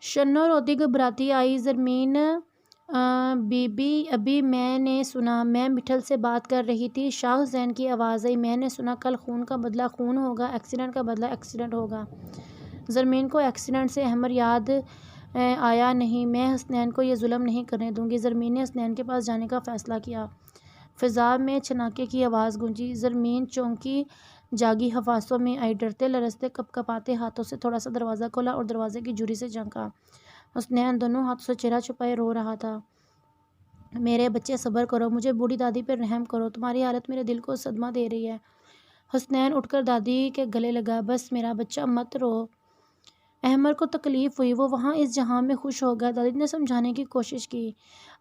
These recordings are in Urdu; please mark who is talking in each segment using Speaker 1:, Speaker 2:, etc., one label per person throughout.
Speaker 1: شنو روتی گھبراتی آئی زرمین بی بی ابھی میں نے سنا میں مٹھل سے بات کر رہی تھی شاہ حسین کی آواز آئی میں نے سنا کل خون کا بدلہ خون ہوگا ایکسیڈنٹ کا بدلہ ایکسیڈنٹ ہوگا زرمین کو ایکسیڈنٹ سے احمر یاد آیا نہیں میں حسنین کو یہ ظلم نہیں کرنے دوں گی زرمین نے حسنین کے پاس جانے کا فیصلہ کیا فضا میں چھناکے کی آواز گونجی زرمین چونکی جاگی حواسوں میں آئی ڈرتے لرزتے کپ کپاتے ہاتھوں سے تھوڑا سا دروازہ کھولا اور دروازے کی جھری سے جھانکا حسنین دونوں ہاتھوں سے چہرہ چھپائے رو رہا تھا میرے بچے صبر کرو مجھے بوڑھی دادی پر رحم کرو تمہاری حالت میرے دل کو صدمہ دے رہی ہے حسنین اٹھ کر دادی کے گلے لگا بس میرا بچہ مت رو احمر کو تکلیف ہوئی وہ وہاں اس جہاں میں خوش ہو گیا دادی نے سمجھانے کی کوشش کی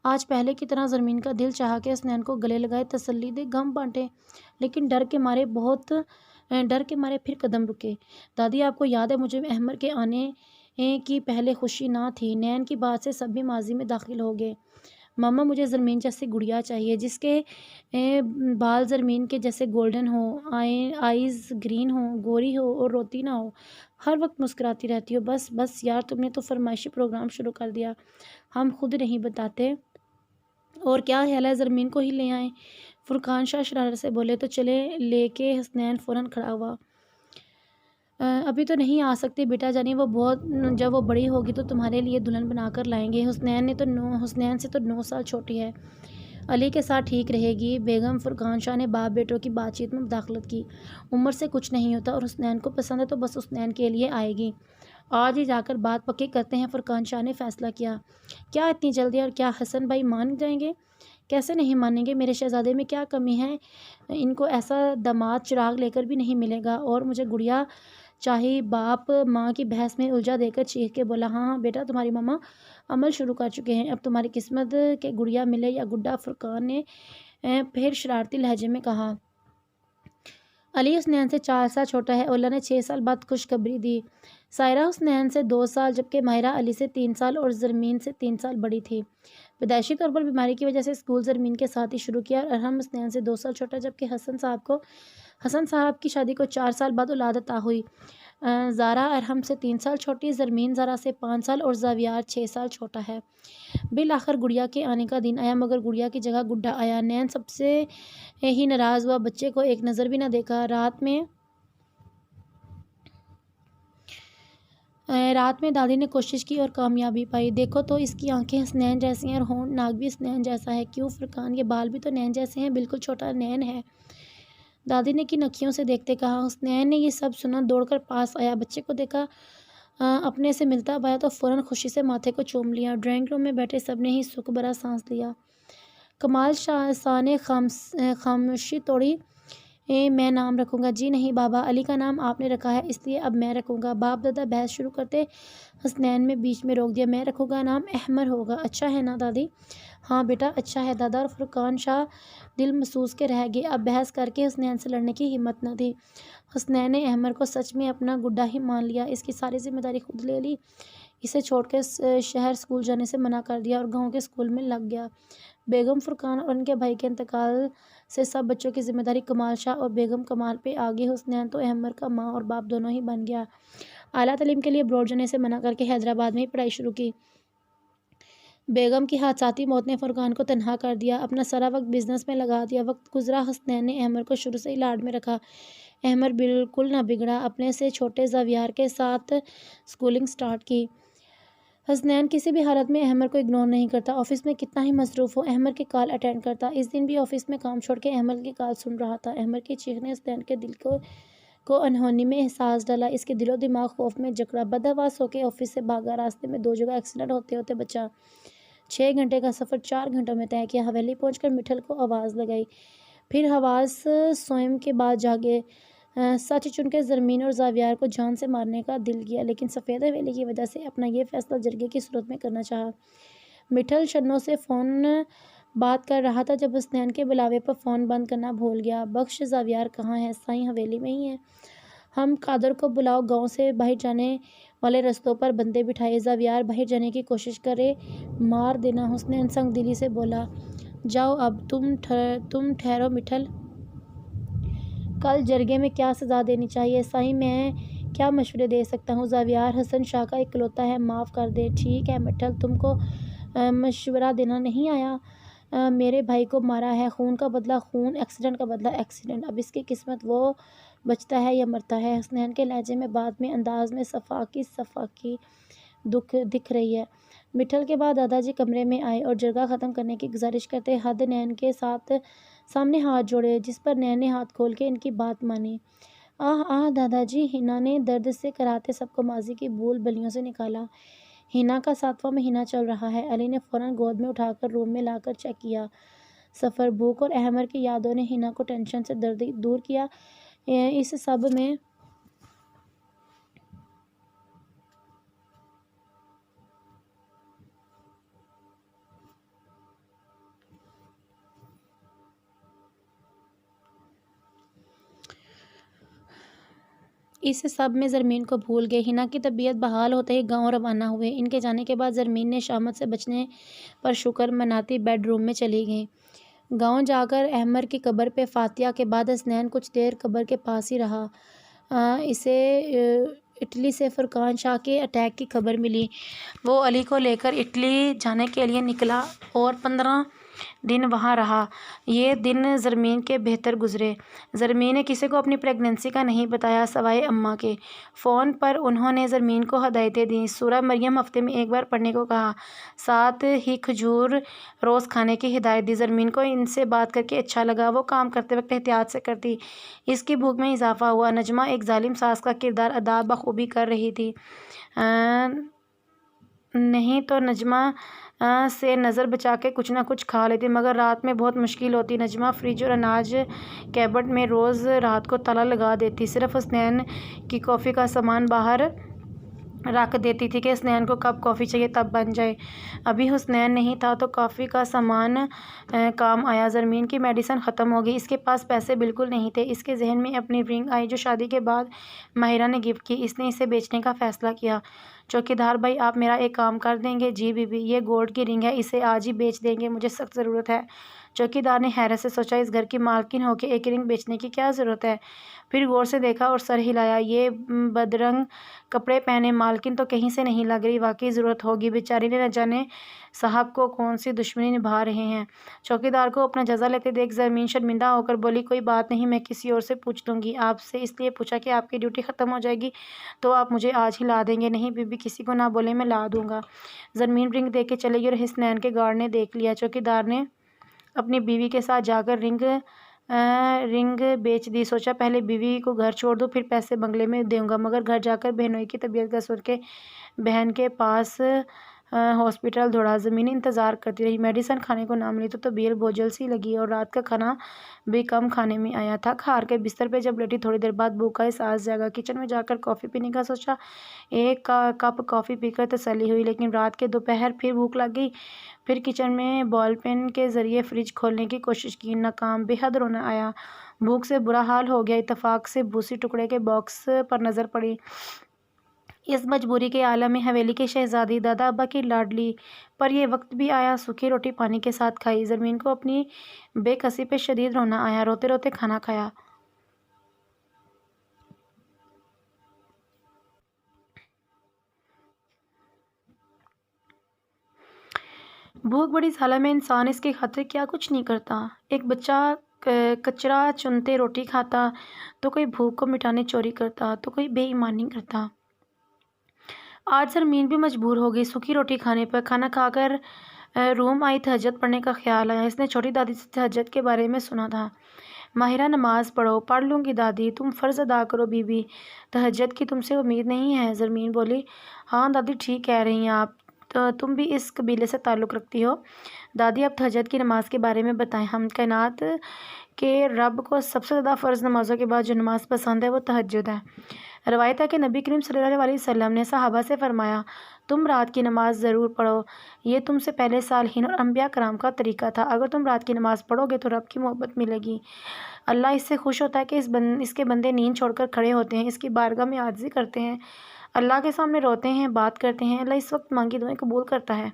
Speaker 1: آج پہلے کی طرح زرمین کا دل چاہا کہ حسنین کو گلے لگائے تسلی دے غم بانٹے لیکن ڈر کے مارے پھر قدم رکے دادی آپ کو یاد ہے مجھے احمر کے آنے کی پہلے خوشی نہ تھی نین کی بات سے سب بھی ماضی میں داخل ہو گئے ماما مجھے زرمین جیسی گڑیا چاہیے جس کے بال زرمین کے جیسے گولڈن ہو آئیز گرین ہو گوری ہو اور روتی نہ ہو ہر وقت مسکراتی رہتی ہو بس یار تم نے تو فرمائشی پروگرام شروع کر دیا ہم خود نہیں بتاتے اور کیا خیال ہے زرمین کو ہی لے آئیں فرقان شاہ شرارت سے بولے تو چلے لے کے حسنین فوراً کھڑا ہوا ابھی تو نہیں آ سکتی بیٹا جانی جب وہ بڑی ہوگی تو تمہارے لیے دلہن بنا کر لائیں گے حسنین سے تو 9 سال چھوٹی ہے علی کے ساتھ ٹھیک رہے گی بیگم فرقان شاہ نے باپ بیٹوں کی بات چیت میں مداخلت کی عمر سے کچھ نہیں ہوتا اور حسنین کو پسند ہے تو بس حسنین کے لیے آئے گی آج ہی جا کر بات پکی کرتے ہیں فرقان شاہ نے فیصلہ کیا کیا اتنی جلدی اور کیا حسن بھائی مان جائیں گے کیسے نہیں مانیں گے میرے شہزادے میں کیا کمی ہے ان کو ایسا داماد چراغ لے کر بھی نہیں ملے گا اور مجھے گڑیا چاہی باپ ماں کی بحث میں الجھا دے کر چیخ کے بولا ہاں بیٹا تمہاری ماما عمل شروع کر چکے ہیں اب تمہاری قسمت کے گڑیا ملے یا گڈا فرقان نے پھر شرارتی لہجے میں کہا علی حسنین سے 4 سال چھوٹا ہے اللہ نے 6 سال بعد خوشخبری دی سائرہ حسنین سے 2 سال جبکہ ماہرہ علی سے 3 سال اور زرمین سے 3 سال بڑی تھی پیدائشی طور پر بیماری کی وجہ سے اسکول زرمین کے ساتھ ہی شروع کیا اور ارحم حسنین سے 2 سال چھوٹا جبکہ حسن صاحب کی شادی کو 4 سال بعد اولاد عطا ہوئی زارا ارحم سے 3 سال چھوٹی زرمین زارا سے 5 سال اور زاویار 6 سال چھوٹا ہے بالآخر گڑیا کے آنے کا دن آیا مگر گڑیا کی جگہ گڈا آیا نین سب سے ہی ناراض ہوا بچے کو ایک نظر بھی نہ دیکھا رات میں دادی نے کوشش کی اور کامیابی پائی دیکھو تو اس کی آنکھیں حسنین جیسی ہیں اور ہونٹ ناک بھی حسنین جیسا ہے کیوں فرقان یہ بال بھی تو نین جیسے ہیں بالکل چھوٹا نین ہے دادی نے کن اکھیوں سے دیکھتے کہا حسنین نے یہ سب سنا دوڑ کر پاس آیا بچے کو دیکھا اپنے سے ملتا پایا تو فوراً خوشی سے ماتھے کو چوم لیا ڈرائنگ روم میں بیٹھے سب نے ہی سکھ بھرا سانس لیا کمال شاہ نے خاموشی توڑی میں نام رکھوں گا جی نہیں بابا علی کا نام آپ نے رکھا ہے اس لیے اب میں رکھوں گا باپ دادا بحث شروع کرتے حسنین میں بیچ میں روک دیا میں رکھوں گا نام احمر ہوگا اچھا ہے نا دادی ہاں بیٹا اچھا ہے دادا اور فرقان شاہ دل محسوس کے رہ گئے اب بحث کر کے حسنین سے لڑنے کی ہمت نہ تھی حسنین نے احمر کو سچ میں اپنا گڈا ہی مان لیا اس کی ساری ذمہ داری خود لے لی اسے چھوڑ کے شہر اسکول جانے سے منع کر دیا اور گاؤں کے اسکول میں لگ گیا بیگم فرقان اور ان کے بھائی کے انتقال سے سب بچوں کی ذمہ داری کمال شاہ اور بیگم کمال پہ آ گئی حسنین تو احمر کا ماں اور باپ دونوں ہی بن گیا اعلیٰ تعلیم کے لیے ابروڈ جانے سے منع کر کے حیدرآباد میں ہی پڑھائی شروع کی بیگم کی حادثاتی موت نے فرقان کو تنہا کر دیا اپنا سارا وقت بزنس میں لگا دیا وقت گزرا حسنین نے احمر کو شروع سے ہی لاڈ میں رکھا احمر بالکل نہ بگڑا اپنے سے چھوٹے زاویار کے ساتھ اسکولنگ سٹارٹ کی حسنین کسی بھی حالت میں احمر کو اگنور نہیں کرتا آفس میں کتنا ہی مصروف ہو احمر کی کال اٹینڈ کرتا اس دن بھی آفس میں کام چھوڑ کے احمر کی کال سن رہا تھا احمر کی چیخ نے حسنین کے دل کو انہونی میں احساس ڈالا اس کے دل و دماغ خوف میں جکڑا بدحواس ہو کے آفس سے بھاگا راستے میں 2 جگہ ایکسیڈنٹ ہوتے ہوتے بچا 6 گھنٹے کا سفر 4 گھنٹوں میں طے کیا حویلی پہنچ کر مٹھل کو آواز لگائی پھر حواس سوئم کے بعد جاگے سچ چن کے زرمین اور زاویار کو جان سے مارنے کا دل کیا لیکن سفید حویلی کی وجہ سے اپنا یہ فیصلہ جرگے کی صورت میں کرنا چاہا مٹھل شنو سے فون بات کر رہا تھا جب حسنین کے بلاوے پر فون بند کرنا بھول گیا بخش زاویار کہاں ہے سائیں حویلی میں ہی ہے ہم قادر کو بلاؤ گاؤں سے باہر جانے والے رستوں پر بندے بٹھائے زاویار باہر جانے کی کوشش کرے مار دینا حسنین سنگ دلی سے بولا جاؤ اب تم ٹھہرو مٹھل کل جرگے میں کیا سزا دینی چاہیے سائیں میں کیا مشورے دے سکتا ہوں؟ زاویار حسن شاہ کا اکلوتا ہے، معاف کر دیں۔ ٹھیک ہے مٹھل، تم کو مشورہ دینا نہیں آیا؟ میرے بھائی کو مارا ہے، خون کا بدلہ خون، ایکسیڈنٹ کا بدلہ ایکسیڈنٹ، اب اس کی قسمت، وہ بچتا ہے یا مرتا ہے۔ حسنین کے لہجے میں بات میں انداز میں صفاقی دکھ دکھ رہی ہے۔ مٹھل کے بعد دادا جی کمرے میں آئے اور جرگہ ختم کرنے کی گزارش کرتے حدنین کے ساتھ سامنے ہاتھ جوڑے، جس پر نین نے ہاتھ کھول کے ان کی بات مانی۔ آہ آہ دادا جی، ہنا نے درد سے کراہتے سب کو ماضی کی بھول بھلیوں سے نکالا۔ ہنا کا 7واں مہینہ چل رہا ہے۔ علی نے فوراً گود میں اٹھا کر روم میں لا کر چیک کیا۔ سفر، بھوک اور احمر کی یادوں نے ہنا کو ٹینشن سے دور کیا۔ اس سب میں زرمین کو بھول گئے۔ ہنا کی طبیعت بحال ہوتے ہی گاؤں روانہ ہوئے۔ ان کے جانے کے بعد زرمین نے شامت سے بچنے پر شکر مناتی بیڈ روم میں چلی گئیں۔ گاؤں جا کر احمر کی قبر پہ فاتحہ کے بعد حسنین کچھ دیر قبر کے پاس ہی رہا۔ اسے اٹلی سے فرقان شاہ کے اٹیک کی خبر ملی۔ وہ علی کو لے کر اٹلی جانے کے لیے نکلا اور 15 دن وہاں رہا۔ یہ دن زرمین کے بہتر گزرے۔ زرمین نے کسی کو اپنی پریگننسی کا نہیں بتایا سوائے اماں کے۔ فون پر انہوں نے زرمین کو ہدایتیں دیں۔ سورہ مریم ہفتے میں 1 بار پڑھنے کو کہا، ساتھ ہی کھجور روز کھانے کی ہدایت دی۔ زرمین کو ان سے بات کر کے اچھا لگا۔ وہ کام کرتے وقت احتیاط سے کرتی، اس کی بھوک میں اضافہ ہوا۔ نجمہ ایک ظالم ساس کا کردار ادا بخوبی کر رہی تھی۔ نہیں تو نجمہ سے نظر بچا کے کچھ نہ کچھ کھا لیتی، مگر رات میں بہت مشکل ہوتی۔ نجمہ فریج اور اناج کیبٹ میں روز رات کو تالا لگا دیتی، صرف حسنین کی کافی کا سامان باہر رکھ دیتی تھی کہ حسنین کو کب کافی چاہیے تب بن جائے۔ ابھی حسنین نہیں تھا تو کافی کا سامان کام آیا۔ زرمین کی میڈیسن ختم ہو گئی، اس کے پاس پیسے بالکل نہیں تھے۔ اس کے ذہن میں اپنی رنگ آئی جو شادی کے بعد ماہرہ نے گفٹ کی۔ اس نے اسے بیچنے کا فیصلہ کیا۔ چوکیدار بھائی، آپ میرا ایک کام کر دیں گے؟ جی بی بی، یہ گولڈ کی رنگ ہے، اسے آج ہی بیچ دیں گے، مجھے سخت ضرورت ہے۔ چوکیدار نے حیرت سے سوچا، اس گھر کی مالکن ہو کے ایک رنگ بیچنے کی کیا ضرورت ہے؟ پھر غور سے دیکھا اور سر ہلایا۔ یہ بدرنگ کپڑے پہنے مالکن تو کہیں سے نہیں لگ رہی، واقعی ضرورت ہوگی، بیچاری نے نہ جانے صاحب کو کون سی دشمنی نبھا رہے ہیں۔ چوکیدار کو اپنا جزا لیتے دیکھ زرمین شرمندہ ہو کر بولی، کوئی بات نہیں، میں کسی اور سے پوچھ لوں گی۔ آپ سے اس لیے پوچھا کہ آپ کی ڈیوٹی ختم ہو جائے گی تو آپ مجھے آج ہی لا دیں گے؟ نہیں بی بی، کسی کو نہ بولیں، میں لا دوں گا۔ زرمین رنگ دے کے چلے گی اور حسنین کے گارڈ نے دیکھ لیا۔ چوکیدار نے اپنی بیوی کے ساتھ جا کر رنگ بیچ دی۔ سوچا پہلے بیوی کو گھر چھوڑ دوں، پھر پیسے بنگلے میں دوں گا، مگر گھر جا کر بہنوئی کی طبیعت کا سن کے بہن کے پاس ہاسپٹل دوڑا۔ زمین انتظار کرتی رہی، میڈیسن کھانے کو نہ ملی تو طبیعت بوجھل سی لگی اور رات کا کھانا بھی کم کھانے میں آیا۔ تھک ہار کے بستر پہ جب لیٹی، تھوڑی دیر بعد بھوک کا احساس جاگا۔ کچن میں جا کر کافی پینے کا سوچا، 1 کپ کافی پی کر تسلی ہوئی، لیکن رات کے دوپہر پھر بھوک لگ گئی۔ پھر کچن میں بال پین کے ذریعے فریج کھولنے کی کوشش کی، ناکام۔ بے حد رونا آیا، بھوک سے برا حال ہو گیا۔ اتفاق سے بھوسی ٹکڑے کے باکس پر نظر پڑی۔ اس مجبوری کے عالم میں حویلی کی شہزادی، دادا ابا کی لاڈلی، پر یہ وقت بھی آیا سوکھی روٹی پانی کے ساتھ کھائی۔ زرمین کو اپنی بے کسی پہ شدید رونا آیا، روتے روتے کھانا کھایا۔ بھوک بڑی ظالم ہے، انسان اس کی خاطر کیا کچھ نہیں کرتا۔ ایک بچہ کچرا چنتے روٹی کھاتا تو کوئی بھوک کو مٹانے چوری کرتا تو کوئی بے ایمانی کرتا۔ آج زرمین بھی مجبور ہو گئی سوکھی روٹی کھانے پر۔ کھانا کھا کر روم آئی، تہجد پڑھنے کا خیال آیا۔ اس نے چھوٹی دادی سے تہجد کے بارے میں سنا تھا۔ ماہرہ، نماز پڑھو۔ پڑھ لوں گی دادی، تم فرض ادا کرو۔ بی بی، تہجد کی تم سے امید نہیں ہے؟ زرمین بولی، ہاں دادی، ٹھیک کہہ رہی ہیں آپ، تم بھی اس قبیلے سے تعلق رکھتی ہو۔ دادی، اب تہجد کی نماز کے بارے میں بتائیں۔ ہم کائنات کے رب کو سب سے زیادہ فرض نمازوں کے بعد جو نماز پسند ہے وہ تہجد ہے۔ روایت ہے کہ نبی کریم صلی اللہ علیہ وسلم نے صحابہ سے فرمایا، تم رات کی نماز ضرور پڑھو، یہ تم سے پہلے صالحین اور انبیاء کرام کا طریقہ تھا۔ اگر تم رات کی نماز پڑھو گے تو رب کی محبت ملے گی۔ اللہ اس سے خوش ہوتا ہے کہ اس کے بندے نیند چھوڑ کر کھڑے ہوتے ہیں، اس کی بارگاہ میں عاجزی کرتے ہیں، اللہ کے سامنے روتے ہیں، بات کرتے ہیں۔ اللہ اس وقت مانگی دعائیں قبول کرتا ہے۔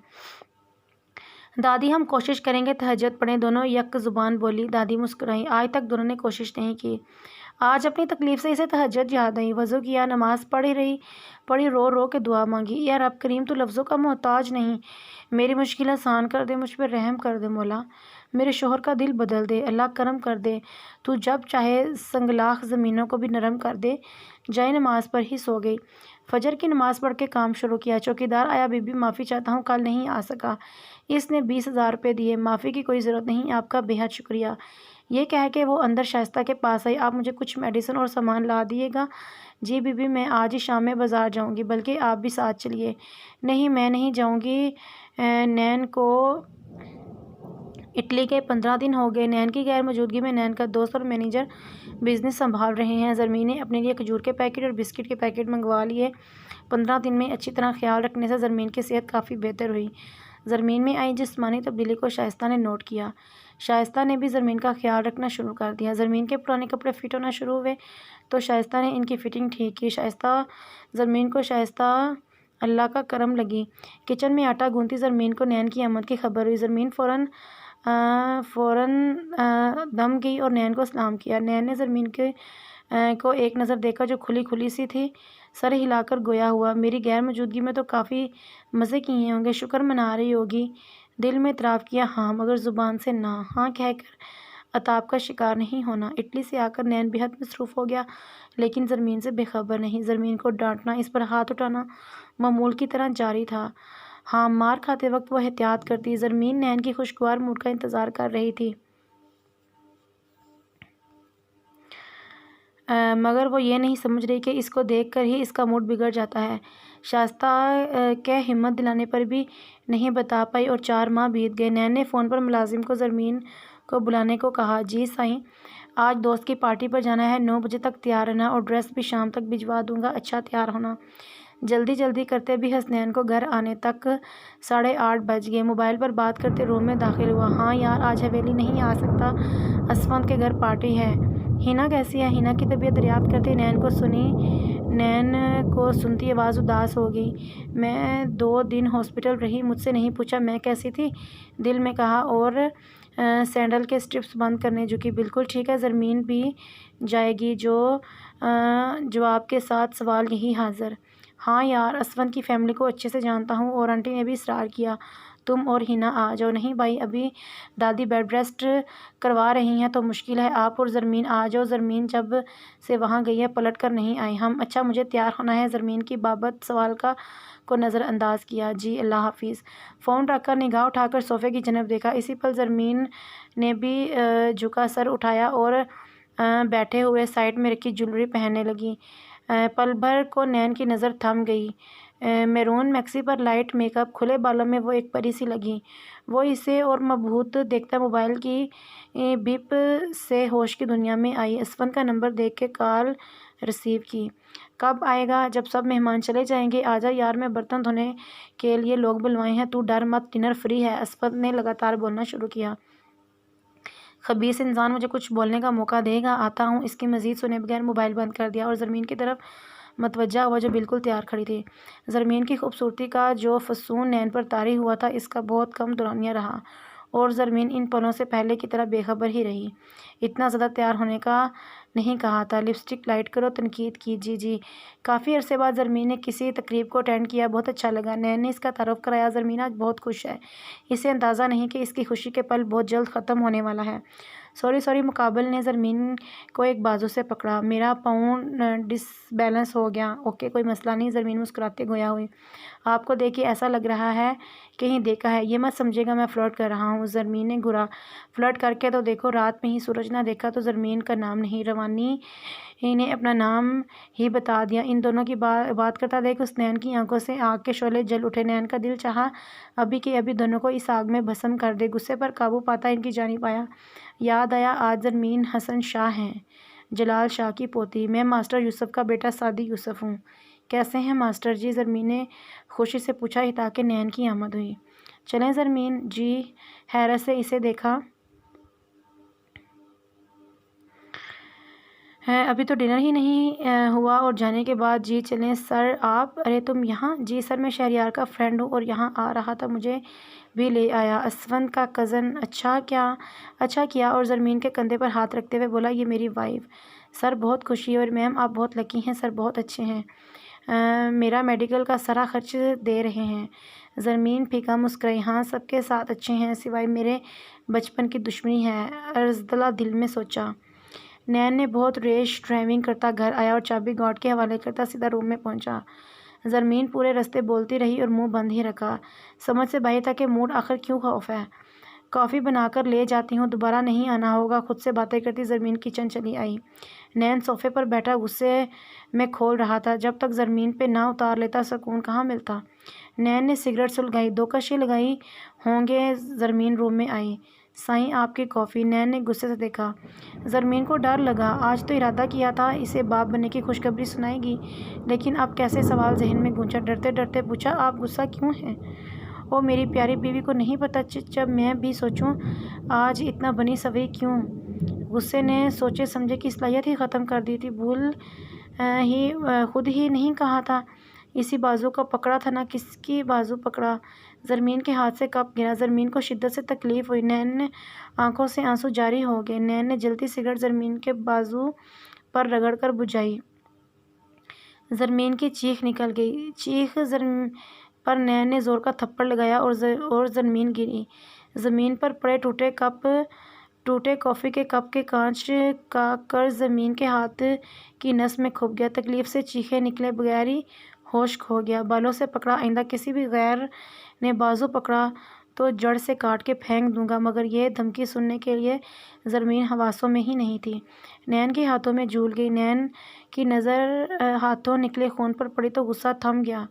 Speaker 1: دادی، ہم کوشش کریں گے تہجد پڑھیں۔ دونوں یک زبان بولی۔ دادی مسکرائیں، آج تک دونوں نے کوشش نہیں کی۔ آج اپنی تکلیف سے اسے تہجد یاد آئی، وضو کیا، نماز پڑھی، رو رو کے دعا مانگی، یا رب کریم تو لفظوں کا محتاج نہیں، میری مشکل آسان کر دے، مجھ پہ رحم کر دے مولا، میرے شوہر کا دل بدل دے، اللہ کرم کر دے، تو جب چاہے سنگلاخ زمینوں کو بھی نرم کر دے۔ جائے نماز پر ہی سو گئی۔ فجر کی نماز پڑھ کے کام شروع کیا۔ چوکیدار آیا، بی بی معافی چاہتا ہوں، کل نہیں آ سکا، اس نے 20,000 روپے دیے، معافی کی کوئی ضرورت نہیں، آپ کا بے حد شکریہ۔ یہ کہہ کے وہ اندر شائستہ کے پاس آئی، آپ مجھے کچھ میڈیسن اور سامان لا دیے گا؟ جی بی بی، میں آج ہی شام میں بازار جاؤں گی، بلکہ آپ بھی ساتھ چلیے۔ نہیں میں نہیں جاؤں گی، نین کو اٹلی کے 15 دن ہو گئے۔ نین کی غیر موجودگی میں نین کا دوست اور مینیجر بزنس سنبھال رہے ہیں۔ زرمین نے اپنے لیے کھجور کے پیکٹ اور بسکٹ کے پیکٹ منگوا لیے۔ 15 دن میں اچھی طرح خیال رکھنے سے زرمین کی صحت کافی بہتر ہوئی۔ زرمین میں آئی جسمانی تبدیلی کو شائستہ نے نوٹ کیا۔ شائستہ نے بھی زرمین کا خیال رکھنا شروع کر دیا۔ زرمین کے پرانے کپڑے فٹ ہونا شروع ہوئے تو شائستہ نے ان کی فٹنگ ٹھیک کی۔ زرمین کو شائستہ اللہ کا کرم لگی۔ کچن میں آٹا گوندتی زرمین کو نین کی آمد کی خبر ہوئی۔ زرمین فوراً دم گئی اور نین کو سلام کیا۔ نین نے زرمین کو ایک نظر دیکھا جو کھلی سی تھی، سر ہلا کر گویا ہوا، میری غیر موجودگی میں تو کافی مزے کیے ہوں گے، شکر منا رہی ہوگی۔ دل میں اعتراف کیا، ہاں، مگر زبان سے نہ ہاں کہہ کر عطاب کا شکار نہیں ہونا۔ اٹلی سے آ کر نین بے حد مصروف ہو گیا، لیکن زرمین سے بے خبر نہیں۔ زرمین کو ڈانٹنا، اس پر ہاتھ اٹھانا معمول کی طرح جاری تھا۔ ہاں، مار کھاتے وقت وہ احتیاط کرتی۔ زرمین نین کی خوشگوار موڈ کا انتظار کر رہی تھی، مگر وہ یہ نہیں سمجھ رہی کہ اس کو دیکھ کر ہی اس کا موڈ بگڑ جاتا ہے۔ شائستہ کے ہمت دلانے پر بھی نہیں بتا پائی اور 4 ماہ بیت گئے۔ نین نے فون پر ملازم کو زرمین کو بلانے کو کہا۔ جی سائیں، آج دوست کی پارٹی پر جانا ہے، 9 بجے تک تیار رہنا، اور ڈریس بھی شام تک بھجوا دوں گا، اچھا تیار ہونا۔ جلدی کرتے بھی حسنین کو گھر آنے تک 8:30 بج گئے۔ موبائل پر بات کرتے روم میں داخل ہوا۔ ہاں یار، آج حویلی نہیں آ سکتا، اسفند کے گھر پارٹی ہے۔ ہینا کیسی ہے؟ ہینا کی طبیعت دریافت کرتے نین کو سنتی آواز اداس ہو گئی۔ میں 2 دن ہاسپٹل رہی، مجھ سے نہیں پوچھا میں کیسی تھی؟ دل میں کہا اور سینڈل کے اسٹرپس بند کرنے جھکی۔ بالکل ٹھیک ہے، زرمین بھی جائے گی؟ جواب کے ساتھ سوال یہی حاضر۔ ہاں یار، اسفند کی فیملی کو اچھے سے جانتا ہوں، اور آنٹی نے بھی اصرار کیا تم اور ہینا آ جاؤ۔ نہیں بھائی، ابھی دادی بیڈ ریسٹ کروا رہی ہیں تو مشکل ہے، آپ اور زرمین آ جاؤ۔ زرمین جب سے وہاں گئی ہے پلٹ کر نہیں آئی ہم۔ اچھا، مجھے تیار ہونا ہے۔ زرمین کی بابت سوال کو نظر انداز کیا۔ جی، اللہ حافظ۔ فون رکھ کر نگاہ اٹھا کر صوفے کی جانب دیکھا۔ اسی پل زرمین نے بھی جھکا سر اٹھایا اور بیٹھے ہوئے سائٹ میں رکھی جیولری پہننے لگی۔ پل بھر کو نین کی نظر تھم گئی۔ میرون میکسی پر لائٹ میک اپ، کھلے بالوں میں وہ ایک پری سی لگی۔ وہ اسے اور مبہوت دیکھتا موبائل کی بیپ سے ہوش کی دنیا میں آئی۔ اسفند کا نمبر دیکھ کے کال ریسیو کی۔ کب آئے گا؟ جب سب مہمان چلے جائیں گے۔ آجا یار، میں برتن دھونے کے لیے لوگ بلوائے ہیں، تو ڈر مت، ڈنر فری ہے۔ اسفند نے لگاتار بولنا شروع کیا۔ خبیث انسان مجھے کچھ بولنے کا موقع دے گا؟ آتا ہوں۔ اس کی مزید سنے بغیر موبائل بند کر دیا اور زرمین کی طرف متوجہ ہوا جو بالکل تیار کھڑی تھی۔ زرمین کی خوبصورتی کا جو فسون نین پر طاری ہوا تھا، اس کا بہت کم دورانیہ رہا، اور زرمین ان پلوں سے پہلے کی طرح بے خبر ہی رہی۔ اتنا زیادہ تیار ہونے کا نہیں کہا تھا، لپسٹک لائٹ کرو، تنقید کی۔ جی۔ کافی عرصے بعد زرمین نے کسی تقریب کو اٹینڈ کیا، بہت اچھا لگا۔ نین نے اس کا تعارف کرایا۔ زرمین آج بہت خوش ہے، اسے اندازہ نہیں کہ اس کی خوشی کے پل بہت جلد ختم ہونے والا ہے۔ سوری، مقابل نے زرمین کو ایک بازو سے پکڑا۔ میرا پاؤں ڈس بیلنس ہو گیا۔ اوکے، کوئی مسئلہ نہیں، زرمین مسکراتے گویا ہوئی۔ آپ کو دیکھ کے ایسا لگ رہا ہے کہیں دیکھا ہے، یہ مت سمجھے گا میں فلرٹ کر رہا ہوں۔ زرمین نے گھورا۔ فلرٹ کر کے تو دیکھو، رات میں ہی سورج نہ دیکھا تو زرمین کا نام نہیں۔ روانی نے اپنا نام ہی بتا دیا۔ ان دونوں کی بات کرتا دیکھ حسنین کی آنکھوں سے آگ کے شعلے جل اٹھے۔ نین کا دل چاہا ابھی کہ ابھی دونوں کو اس آگ میں بھسم کر دے۔ غصے پر قابو پاتا ان کی جانب آیا۔ یاد آیا، آج زرمین حسن شاہ ہیں، جلال شاہ کی پوتی۔ میں ماسٹر یوسف کا بیٹا سعدی یوسف ہوں۔ کیسے ہیں ماسٹر جی؟ زرمین نے خوشی سے پوچھا ہی تاکہ نین کی آمد ہوئی۔ چلیں زرمین جی، حیرت سے اسے دیکھا۔ ابھی تو ڈنر ہی نہیں ہوا اور جانے کے بعد جی چلیں۔ سر آپ؟ ارے تم یہاں؟ جی سر، میں شہریار کا فرینڈ ہوں اور یہاں آ رہا تھا، مجھے بھی لے آیا۔ اسفند کا کزن؟ اچھا کیا؟ اور زرمین کے کندھے پر ہاتھ رکھتے ہوئے بولا، یہ میری وائف سر بہت خوشی اور میم آپ بہت لکی ہیں، سر بہت اچھے ہیں، میرا میڈیکل کا سارا خرچ دے رہے ہیں۔ زرمین پھیکا مسکرائی، ہاں سب کے ساتھ اچھے ہیں سوائے میرے بچپن کی دشمنی ہے، ارزدلہ دل میں سوچا۔ نین نے بہت ریش ڈرائیونگ کرتا گھر آیا اور چابی گارڈ کے حوالے کرتا سیدھا روم میں پہنچا۔ زرمین پورے راستے بولتی رہی اور منہ بند ہی رکھا، سمجھ سے باہر تھا کہ موڈ آخر کیوں خوف ہے۔ کافی بنا کر لے جاتی ہوں، دوبارہ نہیں آنا ہوگا، خود سے باتیں کرتی زرمین کچن چلی آئی۔ نین صوفے پر بیٹھا غصے میں کھول رہا تھا، جب تک زرمین پہ نہ اتار لیتا سکون کہاں ملتا۔ نین نے سگریٹ سلگائی، 2 کشیں لگائی ہوں گے۔ زرمین روم میں آئی، سائیں آپ کی کافی۔ نین نے غصے سے دیکھا، زرمین کو ڈر لگا، آج تو ارادہ کیا تھا اسے باپ بننے کی خوشخبری سنائے گی، لیکن اب کیسے سوال ذہن میں گونجا۔ ڈرتے ڈرتے پوچھا، آپ غصہ کیوں ہیں؟ او میری پیاری بیوی کو نہیں پتہ جب میں بھی سوچوں آج اتنا بنی سوری کیوں؟ غصے نے سوچے سمجھے کی صلاحیت ہی ختم کر دی تھی، خود ہی نہیں کہا تھا اسی بازو کا پکڑا تھا، نہ کس کی بازو پکڑا۔ زرمین کے ہاتھ سے کپ گرا، زرمین کو شدت سے تکلیف ہوئی، نین نے آنکھوں سے آنسو جاری ہو گئے۔ نین نے جلتی سگریٹ زرمین کے بازو پر رگڑ کر بجھائی، زرمین کی چیخ نکل گئی، چیخ پر نین نے زور کا تھپڑ لگایا اور زرمین گری زمین پر پڑے، ٹوٹے کافی کے کپ کے کانچ کا قرض زمین کے ہاتھ کی نس میں کھپ گیا، تکلیف سے چیخیں نکلے بغیر ہی ہوش کھو گیا۔ بالوں سے پکڑا، آئندہ کسی بھی غیر نے بازو پکڑا تو جڑ سے کاٹ کے پھینک دوں گا، مگر یہ دھمکی سننے کے لیے زرمین حواسوں میں ہی نہیں تھی۔ نین کے ہاتھوں میں جھول گئی، نین کی نظر ہاتھوں نکلے خون پر پڑی تو غصہ تھم گیا،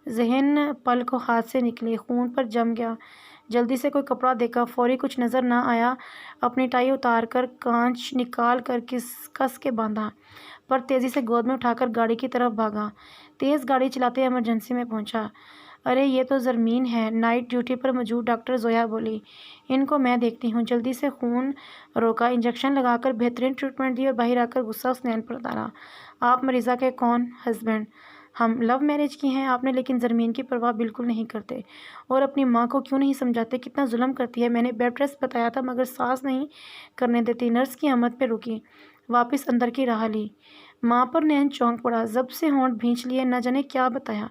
Speaker 1: ذہن پل کو ہاتھ سے نکلے خون پر جم گیا۔ جلدی سے کوئی کپڑا دیکھا، فوری کچھ نظر نہ آیا، اپنی ٹائی اتار کر کانچ نکال کر کس کے باندھا، پر تیزی سے گود میں اٹھا کر گاڑی کی طرف بھاگا، تیز گاڑی چلاتے ایمرجنسی میں پہنچا۔ ارے یہ تو زرمین ہے، نائٹ ڈیوٹی پر موجود ڈاکٹر زویا بولی، ان کو میں دیکھتی ہوں۔ جلدی سے خون روکا، انجیکشن لگا کر بہترین ٹریٹمنٹ دی اور باہر آ کر غصہ اس نین پر اتارا، آپ مریضہ کے کون ہسبینڈ؟ ہم لو میرج کی ہیں آپ نے، لیکن زرمین کی پرواہ بالکل نہیں کرتے، اور اپنی ماں کو کیوں نہیں سمجھاتے کتنا ظلم کرتی ہے، میں نے بیڈ ریسٹ بتایا تھا مگر سانس نہیں کرنے دیتی، نرس کی آمد پہ رکی، واپس اندر کی راہ لی۔ ماں پر نین چونک پڑا، ضبط سے ہونٹ بھینچ لیے، نہ جانے کیا بتایا،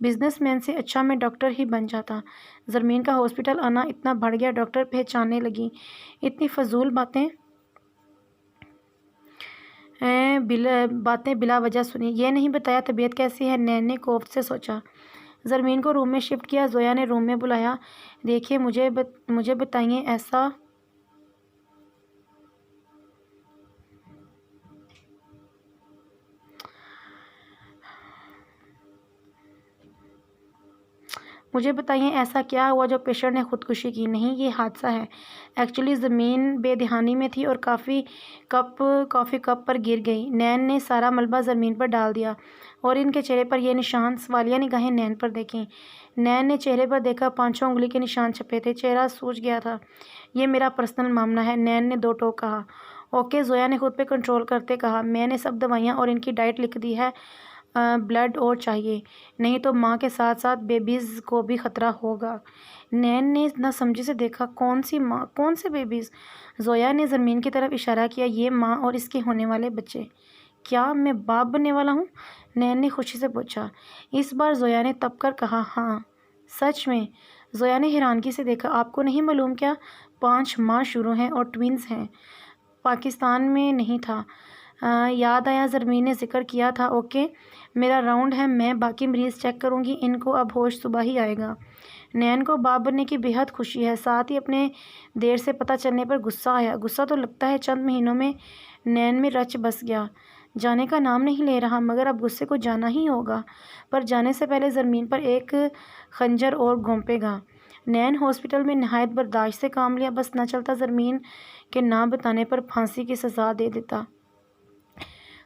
Speaker 1: بزنس مین سے اچھا میں ڈاکٹر ہی بن جاتا۔ زرمین کا ہاسپٹل آنا اتنا بڑھ گیا، ڈاکٹر پہچاننے لگی، اتنی فضول باتیں بلا وجہ سنی، یہ نہیں بتایا طبیعت کیسی ہے، نین نے کوفت سے سوچا۔ زرمین کو روم میں شفٹ کیا، زویا نے روم میں بلایا، دیکھیے مجھے بتائیے ایسا کیا ہوا جو پیشنٹ نے خودکشی کی؟ نہیں یہ حادثہ ہے، ایکچولی زمین بے دہانی میں تھی اور کافی کپ پر گر گئی۔ نین نے سارا ملبہ زمین پر ڈال دیا اور ان کے چہرے پر یہ نشان، سوالیہ نگاہیں نین پر دیکھیں۔ نین نے چہرے پر دیکھا، 5 انگلی کے نشان چھپے تھے، چہرہ سوج گیا تھا۔ یہ میرا پرسنل معاملہ ہے، نین نے 2 ٹوک کہا۔ اوکے، زویا نے خود پہ کنٹرول کرتے کہا، میں نے سب دوائیاں اور ان کی ڈائٹ لکھ دی ہے، بلڈ اور چاہیے، نہیں تو ماں کے ساتھ ساتھ بیبیز کو بھی خطرہ ہوگا۔ نین نے نہ سمجھی سے دیکھا، کون سی ماں، کون سے بیبیز؟ زویا نے زرمین کی طرف اشارہ کیا، یہ ماں اور اس کے ہونے والے بچے۔ کیا میں باپ بننے والا ہوں؟ نین نے خوشی سے پوچھا۔ اس بار زویا نے تپ کر کہا، ہاں سچ میں۔ زویا نے حیرانگی سے دیکھا، آپ کو نہیں معلوم کیا 5 ماہ شروع ہیں اور ٹوینز ہیں؟ پاکستان میں نہیں تھا، یاد آیا زرمین نے ذکر کیا تھا، اوکے میرا راؤنڈ ہے، میں باقی مریض چیک کروں گی، ان کو اب ہوش صبح ہی آئے گا۔ نین کو باپ بننے کی بے حد خوشی ہے، ساتھ ہی اپنے دیر سے پتہ چلنے پر غصہ آیا، غصہ تو لگتا ہے چند مہینوں میں نین میں رچ بس گیا، جانے کا نام نہیں لے رہا، مگر اب غصے کو جانا ہی ہوگا، پر جانے سے پہلے زرمین پر ایک خنجر اور گھونپے گا۔ نین ہاسپٹل میں نہایت برداشت سے کام لیا، بس نہ چلتا زرمین کے نہ بتانے پر پھانسی کی سزا دے دیتا۔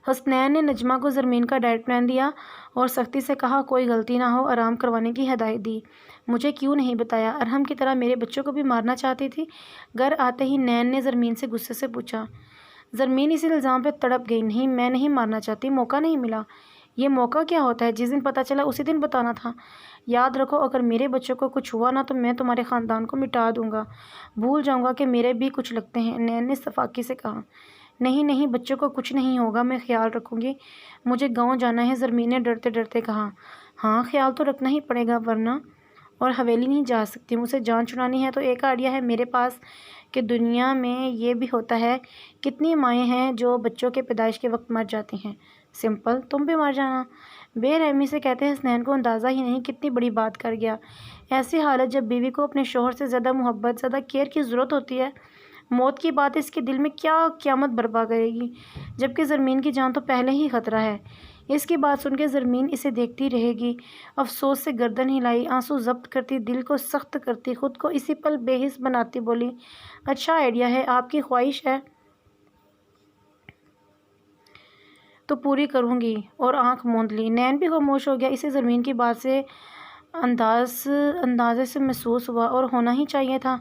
Speaker 1: حسنین نے نجمہ کو زرمین کا ڈائٹ پلان دیا اور سختی سے کہا کوئی غلطی نہ ہو، آرام کروانے کی ہدایت دی۔ مجھے کیوں نہیں بتایا؟ ارحم کی طرح میرے بچوں کو بھی مارنا چاہتی تھی؟ گھر آتے ہی نین نے زرمین سے غصے سے پوچھا۔ زرمین اس الزام پہ تڑپ گئی، نہیں میں نہیں مارنا چاہتی، موقع نہیں ملا۔ یہ موقع کیا ہوتا ہے؟ جس دن پتہ چلا اسی دن بتانا تھا۔ یاد رکھو اگر میرے بچوں کو کچھ ہوا نا تو میں تمہارے خاندان کو مٹا دوں گا، بھول جاؤں گا کہ میرے بھی کچھ لگتے ہیں، نین نے صفاقی سے کہا۔ نہیں نہیں بچوں کو کچھ نہیں ہوگا، میں خیال رکھوں گی، مجھے گاؤں جانا ہے، زرمین نے ڈرتے ڈرتے کہا۔ ہاں خیال تو رکھنا ہی پڑے گا ورنہ، اور حویلی نہیں جا سکتی، مجھے جان چھڑانی ہے تو ایک آئیڈیا ہے میرے پاس کہ دنیا میں یہ بھی ہوتا ہے، کتنی مائیں ہیں جو بچوں کے پیدائش کے وقت مر جاتی ہیں۔ سمپل، تم بھی مر جانا۔ بے رحمی سے کہتے حسنین کو اندازہ ہی نہیں کتنی بڑی بات کر گیا۔ ایسی حالت جب بیوی کو اپنے شوہر سے زیادہ محبت، زیادہ کیئر کی ضرورت ہوتی ہے، موت کی بات اس کے دل میں کیا قیامت برپا کرے گی، جبکہ زرمین کی جان تو پہلے ہی خطرہ ہے۔ اس کی بات سن کے زرمین اسے دیکھتی رہے گی، افسوس سے گردن ہلائی، آنسو ضبط کرتی، دل کو سخت کرتی، خود کو اسی پل بے حس بناتی بولی، اچھا آئیڈیا ہے، آپ کی خواہش ہے تو پوری کروں گی، اور آنکھ موند لی۔ نین بھی خاموش ہو گیا، اسے زرمین کی بات سے اندازے سے محسوس ہوا، اور ہونا ہی چاہیے تھا،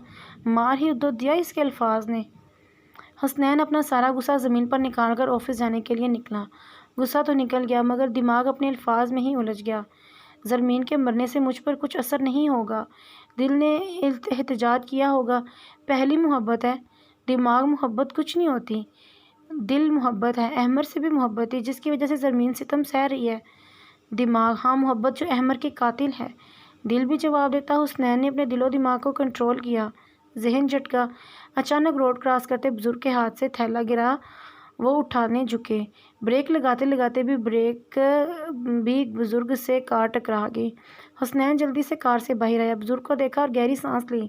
Speaker 1: مار ہی دو دیا اس کے الفاظ نے۔ حسنین اپنا سارا غصہ زمین پر نکال کر آفس جانے کے لیے نکلا۔ غصہ تو نکل گیا مگر دماغ اپنے الفاظ میں ہی الجھ گیا۔ زرمین کے مرنے سے مجھ پر کچھ اثر نہیں ہوگا، دل نے احتجاج کیا ہوگا، پہلی محبت ہے، دماغ محبت کچھ نہیں ہوتی، دل محبت ہے، احمر سے بھی محبت تھی جس کی وجہ سے زرمین ستم سہ رہی ہے، دماغ ہاں محبت جو احمر کی قاتل ہے۔ دل بھی جواب دیتا۔ حسنین نے اپنے دل و دماغ کو کنٹرول کیا۔ ذہن جھٹکا، اچانک روڈ کراس کرتے بزرگ کے ہاتھ سے تھیلا گرا، وہ اٹھانے جھکے، بریک لگاتے لگاتے بھی بریک بھی بزرگ سے کار ٹکرا گئی۔ حسنین جلدی سے کار سے باہر آیا، بزرگ کو دیکھا اور گہری سانس لی۔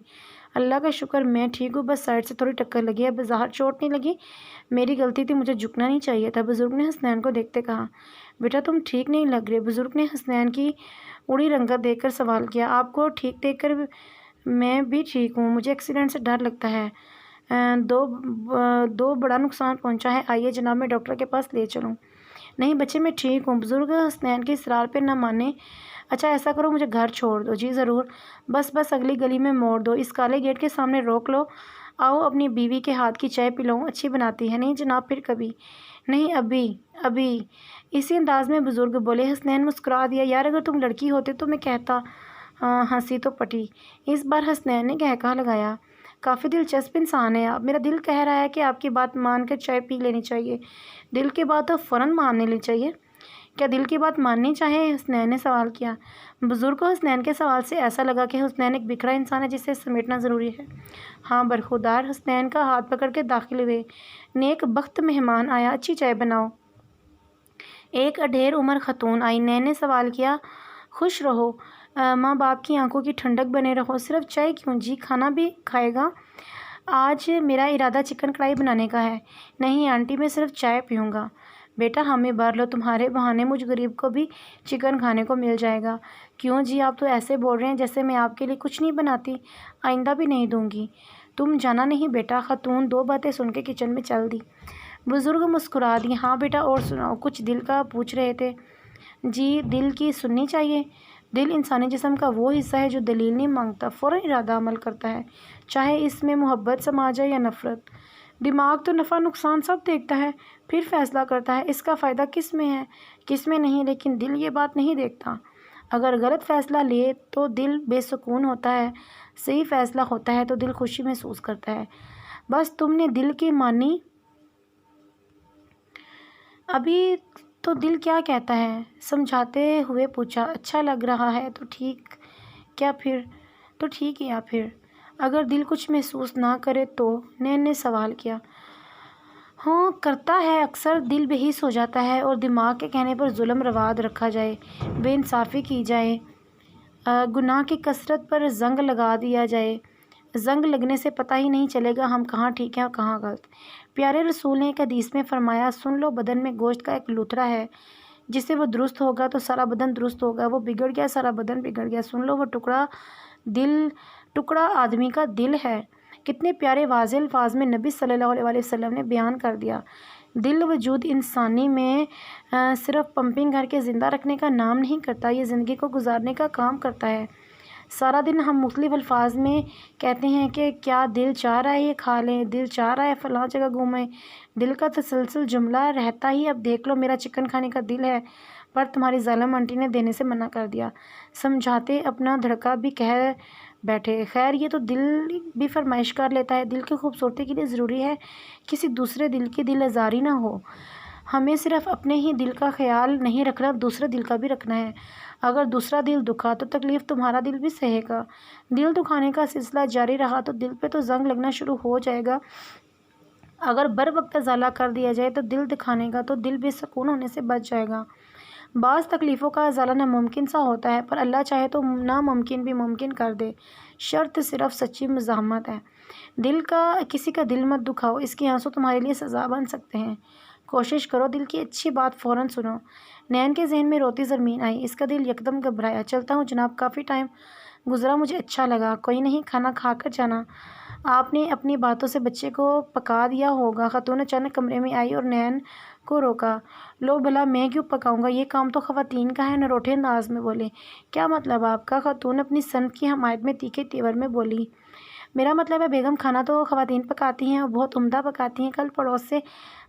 Speaker 1: اللہ کا شکر میں ٹھیک ہوں، بس سائڈ سے تھوڑی ٹکر لگی ہے، بظاہر چوٹ نہیں لگی، میری غلطی تھی، مجھے جھکنا نہیں چاہیے تھا، بزرگ نے حسنین کو دیکھتے کہا۔ بیٹا تم ٹھیک نہیں لگ رہے، بزرگ نے حسنین کی اڑی رنگت دیکھ کر سوال کیا۔ آپ کو ٹھیک دیکھ کر میں بھی ٹھیک ہوں، مجھے ایکسیڈنٹ سے ڈر لگتا ہے، دو بڑا نقصان پہنچا ہے، آئیے جناب میں ڈاکٹر کے پاس لے چلوں۔ نہیں بچے میں ٹھیک ہوں، بزرگ حسنین کے اصرار پہ نہ مانے۔ اچھا ایسا کرو مجھے گھر چھوڑ دو۔ جی ضرور، بس اگلی گلی میں موڑ دو، اس کالے گیٹ کے سامنے روک لو، آؤ اپنی بیوی کے ہاتھ کی چائے پلاؤں، اچھی بناتی ہے۔ نہیں جناب پھر کبھی۔ نہیں ابھی اسی انداز میں بزرگ بولے۔ حسنین مسکرا دیا، یار اگر تم لڑکی ہوتے تو میں کہتا۔ ہنسی تو پٹی۔ اس بار حسنین نے کہا لگایا، کافی دلچسپ انسان ہے آپ، میرا دل کہہ رہا ہے کہ آپ کی بات مان کر چائے پی لینی چاہیے۔ دل کی بات تو فوراً مان لینی چاہیے۔ کیا دل کی بات ماننی چاہے؟ حسنین نے سوال کیا۔ بزرگ کو حسنین کے سوال سے ایسا لگا کہ حسنین ایک بکھرا انسان ہے جسے سمیٹنا ضروری ہے۔ ہاں برخودار حسنین کا ہاتھ پکڑ کے داخل ہوئے۔ نیک بخت مہمان آیا، اچھی چائے بناؤ۔ ایک اڈھیر عمر خاتون آئی۔ نین نے سوال کیا، خوش رہو، ماں باپ کی آنکھوں کی ٹھنڈک بنے رہو۔ صرف چائے کیوں جی، کھانا بھی کھائے گا؟ آج میرا ارادہ چکن کڑھائی بنانے کا ہے۔ نہیں آنٹی میں صرف چائے پیوں گا۔ بیٹا ہمیں بھر لو، تمہارے بہانے مجھ غریب کو بھی چکن کھانے کو مل جائے گا۔ کیوں جی آپ تو ایسے بول رہے ہیں جیسے میں آپ کے لیے کچھ نہیں بناتی، آئندہ بھی نہیں دوں گی۔ تم جانا نہیں بیٹا۔ خاتون دو باتیں سن کے کچن میں چل دی۔ بزرگ مسکرا دی، ہاں بیٹا اور سناؤ، کچھ دل کا پوچھ رہے تھے؟ جی دل کی سننی چاہیے، دل انسانی جسم کا وہ حصہ ہے جو دلیل نہیں مانگتا، فوراً ارادہ عمل کرتا ہے، چاہے اس میں محبت سما جائے یا نفرت۔ دماغ تو نفع نقصان سب دیکھتا ہے، پھر فیصلہ کرتا ہے اس کا فائدہ کس میں ہے کس میں نہیں، لیکن دل یہ بات نہیں دیکھتا۔ اگر غلط فیصلہ لے تو دل بے سکون ہوتا ہے، صحیح فیصلہ ہوتا ہے تو دل خوشی محسوس کرتا ہے۔ بس تم نے دل کی مانی؟ ابھی تو دل کیا کہتا ہے؟ سمجھاتے ہوئے پوچھا۔ اچھا لگ رہا ہے تو ٹھیک کیا پھر؟ تو ٹھیک یا پھر اگر دل کچھ محسوس نہ کرے تو؟ نین نے سوال کیا۔ ہاں کرتا ہے، اکثر دل بے حس ہو جاتا ہے اور دماغ کے کہنے پر ظلم رواد رکھا جائے، بے انصافی کی جائے، گناہ کی کثرت پر زنگ لگا دیا جائے، زنگ لگنے سے پتہ ہی نہیں چلے گا ہم کہاں ٹھیک ہیں اور کہاں غلط۔ پیارے رسول نے ایک حدیث میں فرمایا، سن لو، بدن میں گوشت کا ایک لوتھڑا ہے، جس سے وہ درست ہوگا تو سارا بدن درست ہوگا، وہ بگڑ گیا سارا بدن بگڑ گیا۔ سن لو، وہ ٹکڑا آدمی کا دل ہے۔ کتنے پیارے واضح الفاظ میں نبی صلی اللہ علیہ وسلم نے بیان کر دیا۔ دل وجود انسانی میں صرف پمپنگ کر کے زندہ رکھنے کا نام نہیں کرتا، یہ زندگی کو گزارنے کا کام کرتا ہے۔ سارا دن ہم مختلف الفاظ میں کہتے ہیں کہ کیا دل چاہ رہا ہے یہ کھا لیں، دل چاہ رہا ہے فلاں جگہ گھومیں، دل کا تسلسل جملہ رہتا ہی اب دیکھ لو میرا چکن کھانے کا دل ہے، پر تمہاری ظالم آنٹی نے دینے سے منع کر دیا۔ سمجھاتے اپنا دھڑکا بھی کہہ بیٹھے۔ خیر یہ تو دل بھی فرمائش کر لیتا ہے، دل کی خوبصورتی کے لیے ضروری ہے کسی دوسرے دل کی دل آزاری نہ ہو۔ ہمیں صرف اپنے ہی دل کا خیال نہیں رکھنا، دوسرے دل کا بھی رکھنا ہے۔ اگر دوسرا دل دکھا تو تکلیف تمہارا دل بھی سہے گا۔ دل دکھانے کا سلسلہ جاری رہا تو دل پہ تو زنگ لگنا شروع ہو جائے گا۔ اگر بر وقت ازالہ کر دیا جائے تو دل دکھانے کا تو دل بے سکون ہونے سے بچ جائے گا۔ بعض تکلیفوں کا ازالہ ناممکن سا ہوتا ہے، پر اللہ چاہے تو ناممکن بھی ممکن کر دے، شرط صرف سچی مزاحمت ہے۔ کسی کا دل مت دکھاؤ، اس کے آنسو تمہارے لیے سزا بن سکتے ہیں۔ کوشش کرو دل کی اچھی بات فوراً سنو۔ نین کے ذہن میں روتی زرمین آئی، اس کا دل یکدم گھبرایا۔ چلتا ہوں جناب، کافی ٹائم گزرا، مجھے اچھا لگا۔ کوئی نہیں، کھانا کھا کر جانا۔ آپ نے اپنی باتوں سے بچے کو پکا دیا ہوگا۔ خاتون اچانک کمرے میں آئی اور نین کو روکا۔ لو بھلا میں کیوں پکاؤں گا، یہ کام تو خواتین کا ہے، نروٹھے انداز میں بولے۔ کیا مطلب آپ کا؟ خاتون اپنی صنف کی حمایت میں تیکھے تیور میں بولی۔ میرا مطلب ہے بیگم، کھانا تو خواتین پکاتی ہیں اور بہت عمدہ پکاتی ہیں۔ کل پڑوس سے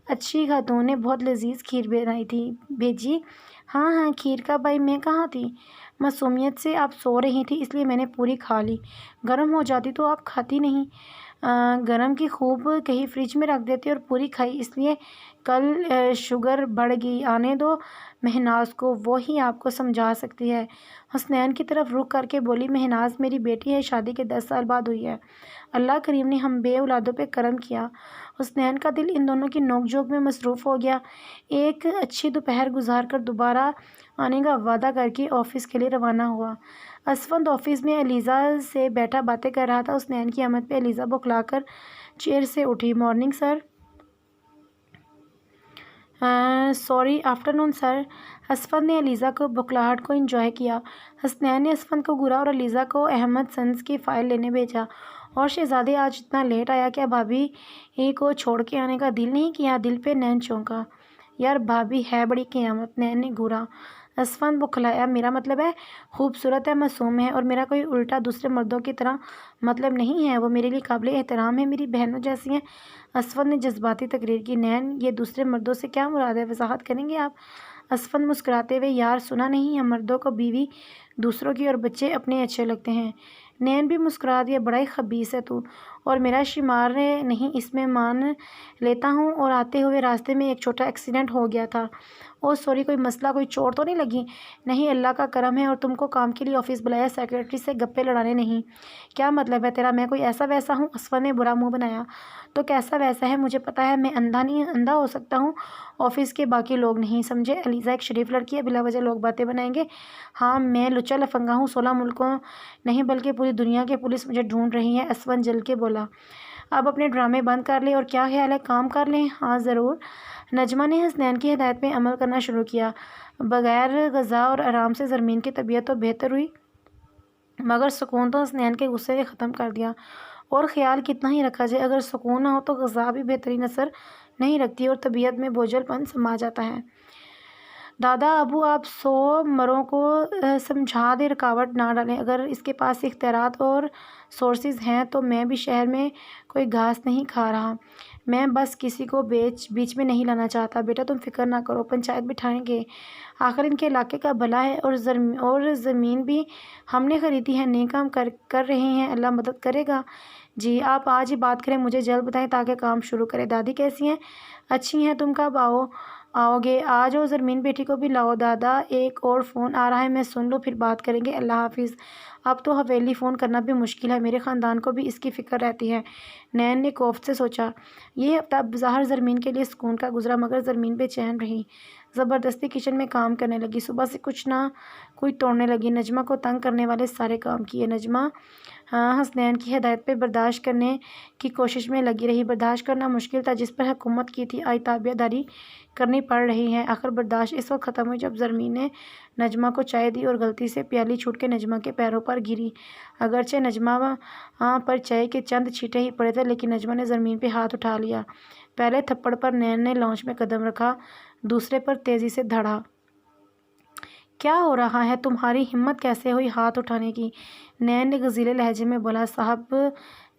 Speaker 1: اچھی خاتون نے بہت لذیذ کھیر بنائی تھی، بھیجی؟ ہاں ہاں، کھیر کا بھائی میں کہاں تھی؟ معصومیت سے آپ سو رہی تھی، اس لیے میں نے پوری کھا لی۔ گرم ہو جاتی تو آپ کھاتی نہیں؟ گرم کی خوب کہیں فریج میں رکھ دیتی اور پوری کھائی، اس لیے کل شوگر بڑھ گئی۔ آنے دو مہناز کو، وہی آپ کو سمجھا سکتی ہے۔ حسنین کی طرف رخ کر کے بولی، مہناز میری بیٹی ہے، شادی کے 10 سال بعد ہوئی ہے۔ اللہ کریم نے ہم بے اولادوں پہ کرم کیا۔ حسنین کا دل ان دونوں کی نوک جھوک میں مصروف ہو گیا۔ ایک اچھی دوپہر گزار کر دوبارہ آنے کا وعدہ کر کے آفس کے لیے روانہ ہوا۔ اسفند آفس میں علیزہ سے بیٹھا باتیں کر رہا تھا۔ حسنین کی آمد پہ علیزہ بوکھلا کر چیئر سے اٹھی۔ Morning sir. سوری، آفٹرنون سر۔ اسفند نے علیزہ کو بوکھلاہٹ کو انجوائے کیا۔ حسنین نے اسفند کو گھورا اور علیزہ کو احمد سنز کی فائل لینے بھیجا۔ اور شہزادے آج اتنا لیٹ آیا، کیا بھابھی کو چھوڑ کے آنے کا دل نہیں کیا؟ دل پہ نین چونکا۔ یار بھابھی ہے بڑی قیامت، نین نے گھورا۔ اسفند بوکھلایا، میرا مطلب ہے خوبصورت ہے، معصوم ہے، اور میرا کوئی الٹا دوسرے مردوں کی طرح مطلب نہیں ہے، وہ میرے لیے قابل احترام ہے، میری بہنوں جیسی ہیں۔ اسفند نے جذباتی تقریر کی۔ نین، یہ دوسرے مردوں سے کیا مراد ہے، وضاحت کریں گے آپ؟ اسفند مسکراتے ہوئے، یار سنا نہیں ہے، مردوں کو بیوی دوسروں کی اور بچے اپنے اچھے لگتے ہیں۔ نین بھی مسکرا دیا، بڑا ہی خبیث ہے تو، اور میرا شمار نہیں اس میں، مان لیتا ہوں، اور آتے ہوئے راستے میں ایک چھوٹا ایکسیڈنٹ ہو گیا تھا۔ او سوری، کوئی مسئلہ، کوئی چوٹ تو نہیں لگی؟ نہیں، اللہ کا کرم ہے، اور تم کو کام کے لیے آفس بلایا، سیکرٹری سے گپے لڑانے نہیں۔ کیا مطلب ہے تیرا، میں کوئی ایسا ویسا ہوں؟ اسفند نے برا منہ بنایا۔ تو کیسا ویسا ہے، مجھے پتا ہے، میں اندھا ہو سکتا ہوں، آفس کے باقی لوگ نہیں، سمجھے؟ علیزہ ایک شریف لڑکی ہے، بلا وجہ لوگ باتیں بنائیں گے۔ ہاں میں لچا لفنگا ہوں، 16 ملکوں نہیں بلکہ پوری دنیا کی پولیس مجھے ڈھونڈ رہی ہے۔ اسفند جل کے بولا۔ اب اپنے ڈرامے بند کر لیں، اور کیا خیال ہے، کام کر لیں؟ ہاں ضرور۔ نجمہ نے حسنین کی ہدایت پہ عمل کرنا شروع کیا۔ بغیر غذا اور آرام سے زرمین کی طبیعت تو بہتر ہوئی، مگر سکون تو حسنین کے غصے نے ختم کر دیا۔ اور خیال کتنا ہی رکھا جائے، اگر سکون نہ ہو تو غذا بھی بہترین اثر نہیں رکھتی اور طبیعت میں بوجھل پن سما جاتا ہے۔ دادا ابو، آپ 100 مروں کو سمجھا دیں، رکاوٹ نہ ڈالیں، اگر اس کے پاس اختیارات اور سورسز ہیں تو میں بھی شہر میں کوئی گھاس نہیں کھا رہا، میں بس کسی کو بیچ میں نہیں لانا چاہتا۔ بیٹا تم فکر نہ کرو، پنچایت بٹھائیں گے، آخر ان کے علاقے کا بھلا ہے، اور زمین بھی ہم نے خریدی ہے، نیک کام کر رہے ہیں، اللہ مدد کرے گا۔ جی آپ آج ہی بات کریں، مجھے جلد بتائیں تاکہ کام شروع کریں۔ دادی کیسی ہیں؟ اچھی ہیں، تم کب آؤ گے؟ آ جاؤ، زرمین بیٹی کو بھی لاؤ۔ دادا ایک اور فون آ رہا ہے، میں سن لوں، پھر بات کریں گے، اللہ حافظ۔ اب تو حویلی فون کرنا بھی مشکل ہے، میرے خاندان کو بھی اس کی فکر رہتی ہے، نین نے کوفت سے سوچا۔ یہ ہفتہ بظاہر زرمین کے لیے سکون کا گزرا، مگر زرمین بے چین رہی، زبردستی کچن میں کام کرنے لگی، صبح سے کچھ نہ کوئی توڑنے لگی، نجمہ کو تنگ کرنے والے سارے کام کیے۔ نجمہ حسنین کی ہدایت پہ برداشت کرنے کی کوشش میں لگی رہی، برداشت کرنا مشکل تھا، جس پر حکومت کی تھی آج تابع داری کرنی پڑ رہی ہے۔ آخر برداشت اس وقت ختم ہوئی جب زرمین نے نجمہ کو چائے دی اور غلطی سے پیالی چھوٹ کے نجمہ کے پیروں پر گری۔ اگرچہ نجمہ پر چائے کے چند چھینٹے ہی پڑے تھے، لیکن نجمہ نے زرمین پہ ہاتھ اٹھا لیا۔ پہلے تھپڑ پر نین نے لانچ میں قدم رکھا، دوسرے پر تیزی سے دھڑا۔ کیا ہو رہا ہے، تمہاری ہمت کیسے ہوئی ہاتھ اٹھانے کی؟ نین نے غضیلے لہجے میں بولا۔ صاحب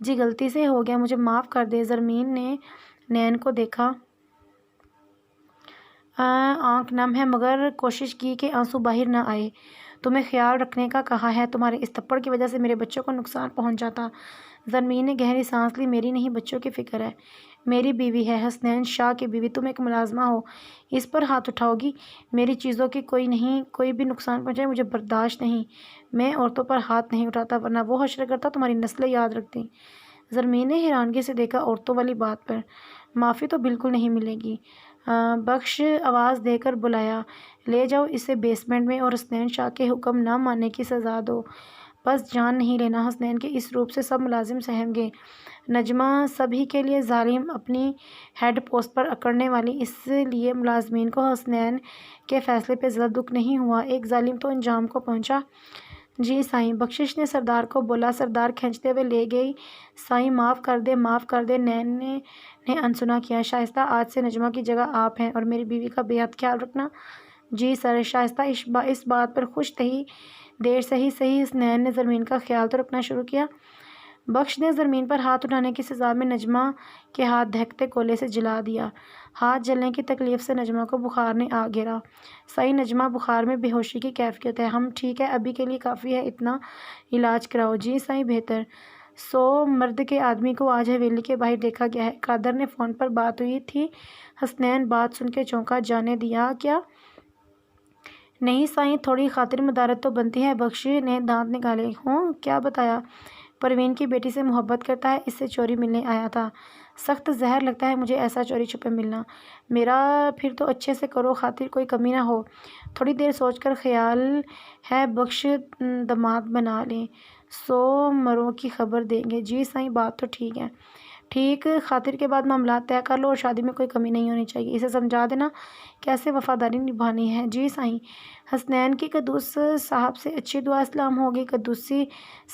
Speaker 1: جی غلطی سے ہو گیا، مجھے معاف کر دیں۔ زرمین نے نین کو دیکھا، آنکھ نم ہے، مگر کوشش کی کہ آنسو باہر نہ آئے۔ تمہیں خیال رکھنے کا کہا ہے، تمہارے اس تھپڑ کی وجہ سے میرے بچوں کو نقصان پہنچ جاتا۔ زرمین نے گہری سانس لی۔ میری نہیں، بچوں کی فکر ہے۔ میری بیوی ہے، حسنین شاہ کی بیوی، تم ایک ملازمہ ہو، اس پر ہاتھ اٹھاؤ گی؟ میری چیزوں کی کوئی بھی نقصان پہنچائے مجھے برداشت نہیں۔ میں عورتوں پر ہاتھ نہیں اٹھاتا، ورنہ وہ حشر کرتا تمہاری نسلیں یاد رکھتی۔ زرمین نے حیرانگی سے دیکھا عورتوں والی بات پر۔ معافی تو بالکل نہیں ملے گی۔ بخش آواز دے کر بلایا، لے جاؤ اسے بیسمنٹ میں اور حسنین شاہ کے حکم نہ ماننے کی سزا دو۔ بس جان نہیں لینا۔ حسنین کے اس روپ سے سب ملازم سہم گئے۔ نجمہ سبھی کے لیے ظالم، اپنی ہیڈ پوسٹ پر اکڑنے والی، اس لیے ملازمین کو حسنین کے فیصلے پہ ذرا دکھ نہیں ہوا۔ ایک ظالم تو انجام کو پہنچا۔ جی سائیں، بخشش نے سردار کو بولا۔ سردار کھینچتے ہوئے لے گئی۔ سائیں معاف کر دے، معاف کر دے۔ نین نے انسنا کیا۔ شائستہ، آج سے نجمہ کی جگہ آپ ہیں اور میری بیوی کا بے حد خیال رکھنا۔ جی سر۔ شائستہ اس بات پر خوش تھی۔ دیر سے ہی صحیح، حسنین نے زرمین کا خیال تو رکھنا شروع کیا۔ بخش نے زرمین پر ہاتھ اٹھانے کی سزا میں نجمہ کے ہاتھ دہکتے کولے سے جلا دیا۔ ہاتھ جلنے کی تکلیف سے نجمہ کو بخار نے آ گھیرا۔ صحیح، نجمہ بخار میں بے ہوشی کی کیفیت ہے۔ ہم ٹھیک ہے، ابھی کے لیے کافی ہے، اتنا علاج کراؤ۔ جی صحیح، بہتر۔ مرد کے آدمی کو آج حویلی کے باہر دیکھا گیا ہے۔ قادر نے فون پر بات ہوئی تھی۔ حسنین بات سن کے چونکا۔ جانے دیا کیا؟ نہیں صحیح، تھوڑی خاطر مدارت تو بنتی ہے۔ بخش نے دانت نکالے۔ ہوں، کیا بتایا؟ پروین کی بیٹی سے محبت کرتا ہے، اس سے چوری ملنے آیا تھا۔ سخت زہر لگتا ہے مجھے ایسا چوری چھپے ملنا۔ میرا پھر تو اچھے سے کرو، خاطر کوئی کمی نہ ہو۔ تھوڑی دیر سوچ کر خیال ہے بخش داماد بنا لیں، 100 مروں کی خبر دیں گے۔ جی صحیح، بات تو ٹھیک ہے۔ ٹھیک، خاطر کے بعد معاملات طے کر لو اور شادی میں کوئی کمی نہیں ہونی چاہیے۔ اسے سمجھا دینا کیسے وفاداری نبھانی ہے۔ جی صحیح۔ حسنین کی قدوس صاحب سے اچھی دعا اسلام ہوگی۔ قدوسی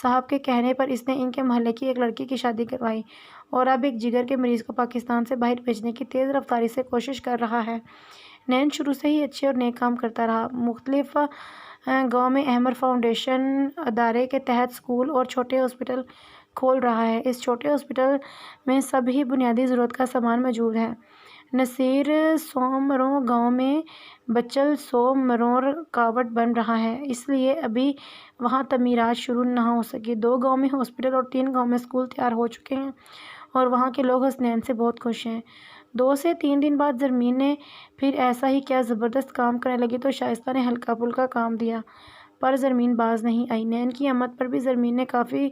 Speaker 1: صاحب کے کہنے پر اس نے ان کے محلے کی ایک لڑکی کی شادی کروائی اور اب ایک جگر کے مریض کو پاکستان سے باہر بھیجنے کی تیز رفتاری سے کوشش کر رہا ہے۔ نین شروع سے ہی اچھے اور نیک کام کرتا رہا۔ مختلف گاؤں میں احمر فاؤنڈیشن ادارے کے تحت اسکول اور چھوٹے ہاسپٹل کھول رہا ہے۔ اس چھوٹے ہاسپٹل میں سبھی بنیادی ضرورت کا سامان موجود ہے۔ نصیر 100 مروں گاؤں میں بچل 100 مروں رکاوٹ بن رہا ہے، اس لیے ابھی وہاں تعمیرات شروع نہ ہو سکی۔ 2 گاؤں میں ہاسپٹل اور 3 گاؤں میں اسکول تیار ہو چکے ہیں اور وہاں کے لوگ حسنین سے بہت خوش ہیں۔ 2 سے 3 دن بعد زرمین نے پھر ایسا ہی کیا زبردست کام کرنے لگی تو شائستہ نے ہلکا پھلکا کام دیا، پر زرمین باز نہیں آئی۔ نین کی ہمت پر بھی زرمین نے کافی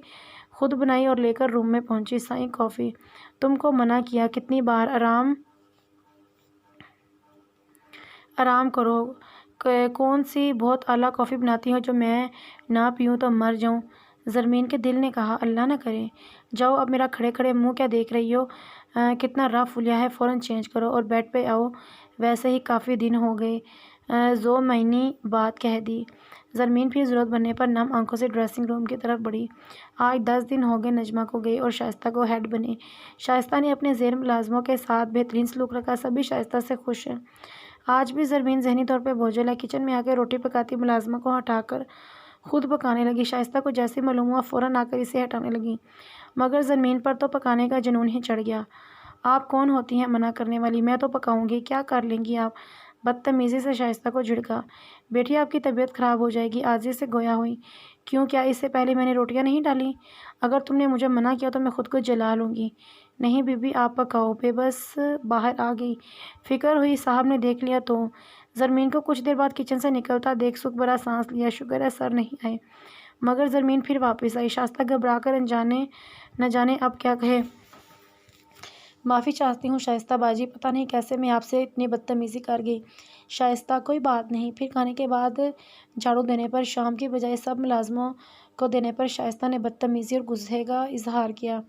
Speaker 1: خود بنائی اور لے کر روم میں پہنچی۔ سائیں کافی، تم کو منع کیا کتنی بار، آرام کرو۔ کون سی بہت اعلیٰ کافی بناتی ہو جو میں نہ پیوں تو مر جاؤں؟ زرمین کے دل نے کہا، اللہ نہ کرے۔ جاؤ، اب میرا کھڑے کھڑے منہ کیا دیکھ رہی ہو؟ کتنا رف ہولیا ہے، فوراً چینج کرو اور بیڈ پہ آؤ۔ ویسے ہی کافی دن ہو گئے۔ زو معنی بات کہہ دی۔ زرمین پھر ضرورت بننے پر نم آنکھوں سے ڈریسنگ روم کی طرف بڑھی۔ آج 10 دن ہو گئے نجمہ کو گئے اور شائستہ کو ہیڈ بنے۔ شائستہ نے اپنے زیر ملازموں کے ساتھ بہترین سلوک رکھا، سبھی شائستہ سے خوش ہیں۔ آج بھی زرمین ذہنی طور پہ بوجھل ہے۔ کچن میں آ کے روٹی پکاتی ملازمہ کو ہٹا کر خود پکانے لگی۔ شائستہ کو جیسے معلوم ہوا فوراً آ کر اسے ہٹانے لگی، مگر زرمین پر تو پکانے کا جنون ہی چڑھ گیا۔ آپ کون ہوتی ہیں منع کرنے والی؟ میں تو پکاؤں گی، کیا کر لیں گی آپ؟ بدتمیزی سے شائستہ کو جھڑکا۔ بیٹی آپ کی طبیعت خراب ہو جائے گی، عاجزی سے گویا ہوئی۔ کیوں، کیا اس سے پہلے میں نے روٹیاں نہیں ڈالی؟ اگر تم نے مجھے منع کیا تو میں خود کو جلا لوں گی۔ نہیں بی بی، آپ پکاؤ۔ بے بس باہر آ گئی۔ فکر ہوئی صاحب نے دیکھ لیا تو؟ زرمین کو کچھ دیر بعد کچن سے نکلتا دیکھ سکھ بھرا سانس لیا، شکر ہے سر نہیں آئے۔ مگر زرمین پھر واپس آئی۔ شائستہ گھبرا کر نہ جانے اب کیا کہے۔ معافی چاہتی ہوں شائستہ باجی، پتہ نہیں کیسے میں آپ سے اتنی بدتمیزی کر گئی۔ شائستہ، کوئی بات نہیں۔ پھر کھانے کے بعد جھاڑو دینے پر شام کی بجائے سب ملازموں کو دینے پر شائستہ نے بدتمیزی اور غصے کا اظہار کیا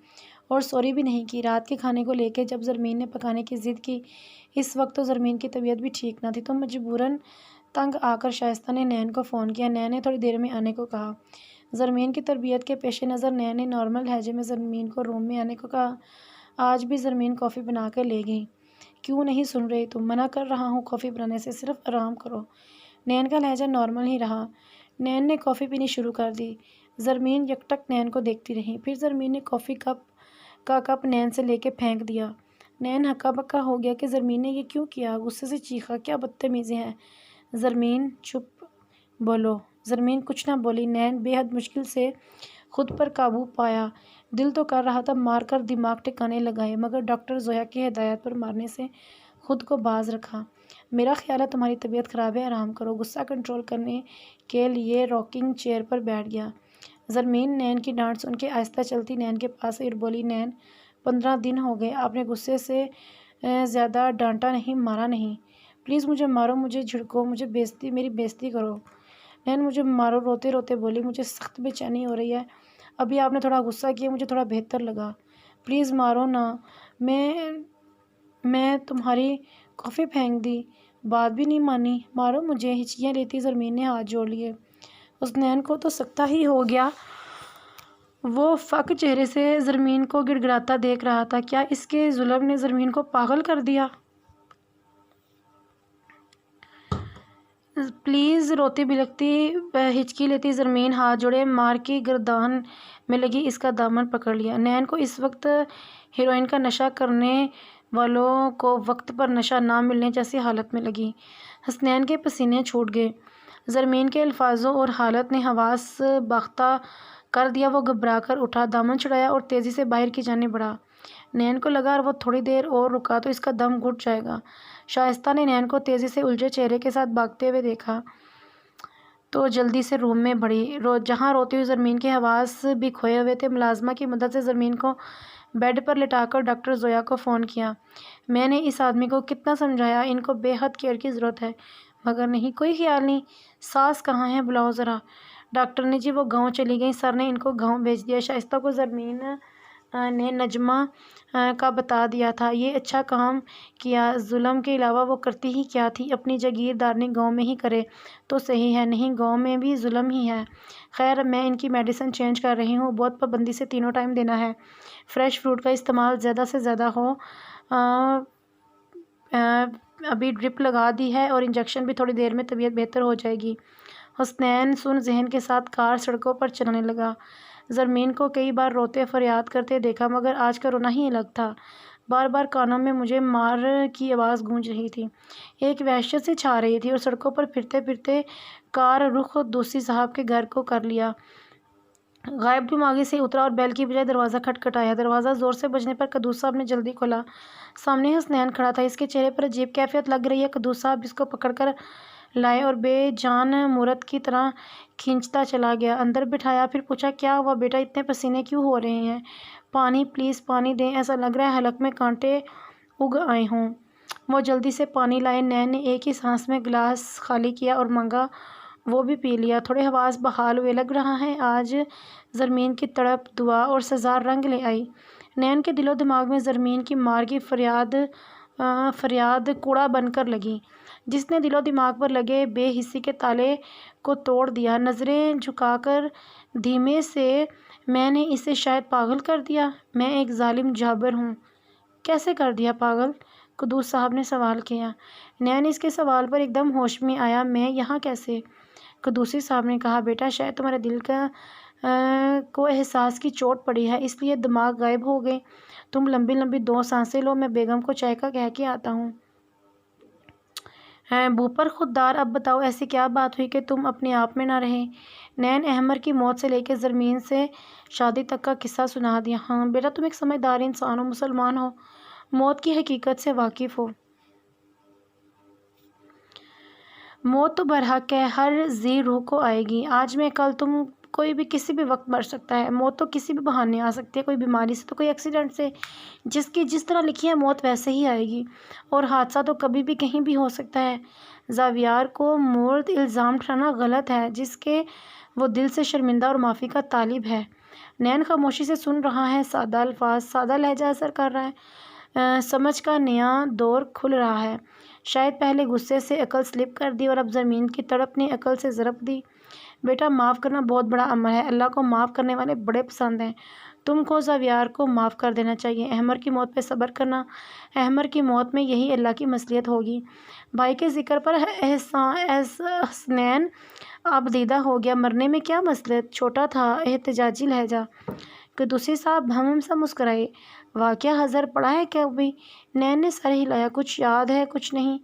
Speaker 1: اور سوری بھی نہیں کی۔ رات کے کھانے کو لے کے جب زرمین نے پکانے کی ضد کی، اس وقت تو زرمین کی طبیعت بھی ٹھیک نہ تھی، تو مجبوراً تنگ آ کر شائستہ نے نین کو فون کیا۔ نین نے تھوڑی دیر میں آنے کو کہا۔ زرمین کی تربیت کے پیش نظر نین نے نارمل لہجے میں زرمین کو روم میں آنے کو کہا۔ آج بھی زرمین کافی بنا کر لے گئی۔ کیوں نہیں سن رہی تم؟ منع کر رہا ہوں کافی بنانے سے، صرف آرام کرو۔ نین کا لہجہ نارمل ہی رہا۔ نین نے کافی پینی شروع کر دی۔ زرمین یکٹک نین کو دیکھتی رہی، پھر زرمین نے کافی کا کپ نین سے لے کے پھینک دیا۔ نین ہکا بکا ہو گیا کہ زرمین نے یہ کیوں کیا، غصے سے چیخا، کیا بدتمیزی ہے۔ زرمین، چپ، بولو زرمین کچھ نہ بولی۔ نین بے حد مشکل سے خود پر قابو پایا۔ دل تو کر رہا تھا مار کر دماغ ٹھکانے لگائے، مگر ڈاکٹر زویا کی ہدایت پر مارنے سے خود کو باز رکھا۔ میرا خیال ہے تمہاری طبیعت خراب ہے، آرام کرو۔ غصہ کنٹرول کرنے کے لیے راکنگ چیئر پر بیٹھ گیا۔ زرمین نین کی ڈانٹ سن کے آہستہ چلتی نین کے پاس آئی اور بولی، نین 15 دن ہو گئے، آپ نے غصے سے زیادہ ڈانٹا نہیں، مارا نہیں۔ پلیز مجھے مارو، مجھے جھڑکو، میری بےعزتی کرو۔ نین مجھے مارو، روتے روتے بولی، مجھے سخت بے چینی ہو رہی ہے۔ ابھی آپ نے تھوڑا غصہ کیا، مجھے تھوڑا بہتر لگا۔ پلیز مارو نا۔ میں تمہاری کافی پھینک دی، بات بھی نہیں مانی۔ مارو مجھے۔ ہچکیاں لیتی زرمین نے ہاتھ جوڑ لیے۔ اس نین کو تو سکتہ ہی ہو گیا۔ وہ فاقے چہرے سے زرمین کو گڑ گڑاتا دیکھ رہا تھا۔ کیا اس کے ظلم نے زرمین کو پاگل کر دیا؟ پلیز، روتی بلکتی ہچکی لیتی زرمین ہاتھ جوڑے مار کی گردان میں لگی اس کا دامن پکڑ لیا۔ نین کو اس وقت ہیروئن کا نشہ کرنے والوں کو وقت پر نشہ نہ ملنے جیسی حالت میں لگی۔ حسنین کے پسینے چھوٹ گئے۔ زرمین کے الفاظوں اور حالت نے حواس باختہ کر دیا۔ وہ گھبرا کر اٹھا، دامن چھڑایا اور تیزی سے باہر کی جانب بڑھا۔ نین کو لگا وہ تھوڑی دیر اور رکا تو اس کا دم گھٹ جائے گا۔ شائستہ نے نین کو تیزی سے الجھے چہرے کے ساتھ بھاگتے ہوئے دیکھا تو جلدی سے روم میں بڑھی، جہاں روتی ہوئی زرمین کے حواس بھی کھوئے ہوئے تھے۔ ملازمہ کی مدد سے زرمین کو بیڈ پر لٹا کر ڈاکٹر زویا کو فون کیا۔ میں نے اس آدمی کو کتنا سمجھایا، ان کو بے حد کیئر کی ضرورت ہے، مگر نہیں، کوئی خیال نہیں۔ ساس کہاں ہے، بلاؤ ذرا۔ ڈاکٹر نے جی وہ گاؤں چلی گئیں، سر نے ان کو گاؤں بھیج دیا۔ شائستہ کو زرمین نے نجمہ کا بتا دیا تھا۔ یہ اچھا کام کیا، ظلم کے علاوہ وہ کرتی ہی کیا تھی؟ اپنی جاگیرداری گاؤں میں ہی کرے تو صحیح ہے، نہیں گاؤں میں بھی ظلم ہی ہے۔ خیر، میں ان کی میڈیسن چینج کر رہی ہوں، بہت پابندی سے 3 ٹائم دینا ہے۔ فریش فروٹ کا استعمال زیادہ سے زیادہ ہو۔ ابھی ڈرپ لگا دی ہے اور انجیکشن بھی، تھوڑی دیر میں طبیعت بہتر ہو جائے گی۔ حسنین سن ذہن کے ساتھ کار سڑکوں پر چلانے لگا۔ زرمین کو کئی بار روتے فریاد کرتے دیکھا، مگر آج کا رونا ہی الگ تھا۔ بار بار کانوں میں مجھے مار کی آواز گونج رہی تھی، ایک وحشت سے چھا رہی تھی، اور سڑکوں پر پھرتے پھرتے کار رخ دوسری صاحب کے گھر کو کر لیا۔ غائب دماغی سے اترا اور بیل کی بجائے دروازہ کھٹکھٹایا۔ دروازہ زور سے بجنے پر قدوس صاحب نے جلدی کھولا۔ سامنے حسنین کھڑا تھا، اس کے چہرے پر عجیب کیفیت لگ رہی ہے۔ قدوس صاحب اس کو پکڑ کر لائے اور بے جان مورت کی طرح کھینچتا چلا گیا۔ اندر بٹھایا، پھر پوچھا، کیا ہوا بیٹا، اتنے پسینے کیوں ہو رہے ہیں؟ پانی، پلیز پانی دیں، ایسا لگ رہا ہے حلق میں کانٹے اگ آئے ہوں۔ وہ جلدی سے پانی لائے۔ نین نے ایک ہی سانس میں گلاس خالی کیا اور مانگا، وہ بھی پی لیا۔ تھوڑے حواس بحال ہوئے، لگ رہا ہے آج زرمین کی تڑپ، دعا اور سزا رنگ لے آئی۔ نین کے دل و دماغ میں زرمین کی مار کی فریاد کوڑا بن کر لگی، جس نے دل و دماغ پر لگے بے حسی کے تالے کو توڑ دیا۔ نظریں جھکا کر دھیمے سے، میں نے اسے شاید پاگل کر دیا، میں ایک ظالم جابر ہوں۔ کیسے کر دیا پاگل؟ قدوس صاحب نے سوال کیا۔ نین اس کے سوال پر ایک دم ہوش میں آیا، میں یہاں کیسے؟ قدوسی صاحب نے کہا، بیٹا شاید تمہارے دل کو احساس کی چوٹ پڑی ہے، اس لیے دماغ غائب ہو گئے۔ تم لمبی لمبی 2 سانسیں لو، میں بیگم کو چائے کا کہہ کے آتا ہوں۔ بھوپر خوددار، اب بتاؤ ایسی کیا بات ہوئی کہ تم اپنے آپ میں نہ رہے؟ نین احمر کی موت سے لے کے زرمین سے شادی تک کا قصہ سنا دیا۔ ہاں بیٹا، تم ایک سمجھدار انسان ہو، مسلمان ہو، موت کی حقیقت سے واقف ہو۔ موت تو برحق ہے، ہر ذی روح کو آئے گی، آج میں کل تم، کوئی بھی کسی بھی وقت مر سکتا ہے۔ موت تو کسی بھی بہانے آ سکتی ہے، کوئی بیماری سے تو کوئی ایکسیڈنٹ سے، جس کی جس طرح لکھی ہے موت ویسے ہی آئے گی، اور حادثہ تو کبھی بھی کہیں بھی ہو سکتا ہے۔ زاویار کو مورد الزام ٹھہرانا غلط ہے، جس کے وہ دل سے شرمندہ اور معافی کا طالب ہے۔ نین خاموشی سے سن رہا ہے، سادہ الفاظ، سادہ لہجہ اثر کر رہا ہے، سمجھ کا نیا دور کھل رہا ہے۔ شاید پہلے غصے سے عقل سلپ کر دی اور اب زمین کی تڑپ نے عقل سے ضرب دی۔ بیٹا، معاف کرنا بہت بڑا عمل ہے، اللہ کو معاف کرنے والے بڑے پسند ہیں، تم کو زاویار کو معاف کر دینا چاہیے۔ احمر کی موت پہ صبر کرنا، احمر کی موت میں یہی اللہ کی مصلحت ہوگی۔ بھائی کے ذکر پر حسنین اب دیدہ ہو گیا، مرنے میں کیا مصلحت؟ چھوٹا تھا، احتجاجی لہجہ۔ قدوسی صاحب ہم سا مسکرائے، واقعہ حضر پڑا ہے کیا ابھی؟ نین نے سر ہلایا، کچھ یاد ہے، کچھ نہیں،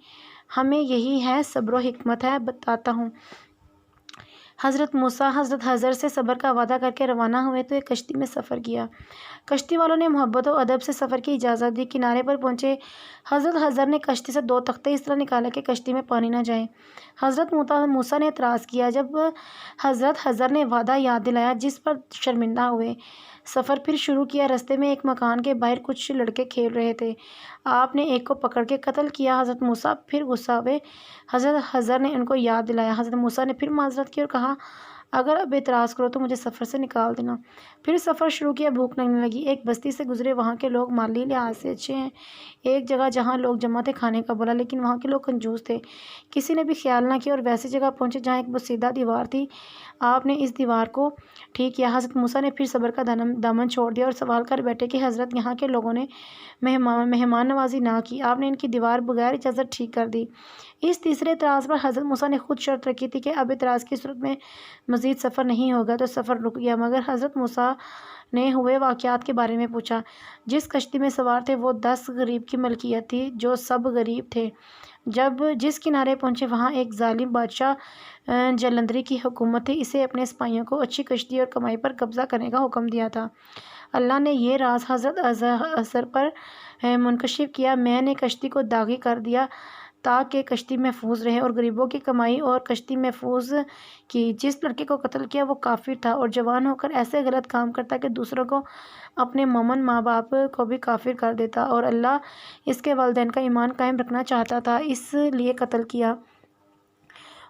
Speaker 1: ہمیں یہی ہے، صبر و حکمت ہے، بتاتا ہوں۔ حضرت موسیٰ حضرت خضر سے صبر کا وعدہ کر کے روانہ ہوئے تو ایک کشتی میں سفر کیا۔ کشتی والوں نے محبت و ادب سے سفر کی اجازت دی۔ کنارے پر پہنچے حضرت خضر نے کشتی سے 2 تختے اس طرح نکالے کہ کشتی میں پانی نہ جائے۔ حضرت موسیٰ نے اعتراض کیا جب حضرت خضر نے وعدہ یاد دلایا، جس پر شرمندہ ہوئے۔ سفر پھر شروع کیا۔ رستے میں ایک مکان کے باہر کچھ لڑکے کھیل رہے تھے۔ آپ نے ایک کو پکڑ کے قتل کیا۔ حضرت موسیٰ پھر غصہ ہوئے۔ حضرت خضر نے ان کو یاد دلایا۔ حضرت موسیٰ نے پھر معذرت کی اور کہا، اگر اب اعتراض کرو تو مجھے سفر سے نکال دینا۔ پھر سفر شروع کیا۔ بھوک لگنے لگی۔ ایک بستی سے گزرے۔ وہاں کے لوگ مالی لحاظ سے اچھے ہیں۔ ایک جگہ جہاں لوگ جمع تھے کھانے کا بولا، لیکن وہاں کے لوگ کنجوس تھے۔ کسی نے بھی خیال نہ کیا اور ویسی جگہ پہنچے جہاں ایک بسیدہ دیوار تھی۔ آپ نے اس دیوار کو ٹھیک کیا۔ حضرت موسیٰ نے پھر صبر کا دامن چھوڑ دیا اور سوال کر بیٹھے کہ حضرت یہاں کے لوگوں نے مہمان نوازی نہ کی۔ آپ نے ان کی دیوار بغیر اجازت ٹھیک کر دی۔ اس تیسرے اعتراض پر حضرت موسیٰ نے خود شرط رکھی تھی کہ اب اعتراض کی صورت میں مزید سفر نہیں ہوگا، تو سفر رک گیا۔ مگر حضرت موسیٰ نے ہوئے واقعات کے بارے میں پوچھا۔ جس کشتی میں سوار تھے وہ 10 غریب کی ملکیت تھی، جو سب غریب تھے۔ جس کنارے پہنچے وہاں ایک ظالم بادشاہ جلندری کی حکومت تھی۔ اسے اپنے سپاہیوں کو اچھی کشتی اور کمائی پر قبضہ کرنے کا حکم دیا تھا۔ اللہ نے یہ راز حضرت خضر پر منکشف کیا۔ میں نے کشتی کو داغی کر دیا تاکہ کشتی محفوظ رہے اور غریبوں کی کمائی اور کشتی محفوظ کی۔ جس لڑکے کو قتل کیا وہ کافر تھا اور جوان ہو کر ایسے غلط کام کرتا کہ دوسروں کو اپنے مومن ماں باپ کو بھی کافر کر دیتا، اور اللہ اس کے والدین کا ایمان قائم رکھنا چاہتا تھا، اس لیے قتل کیا۔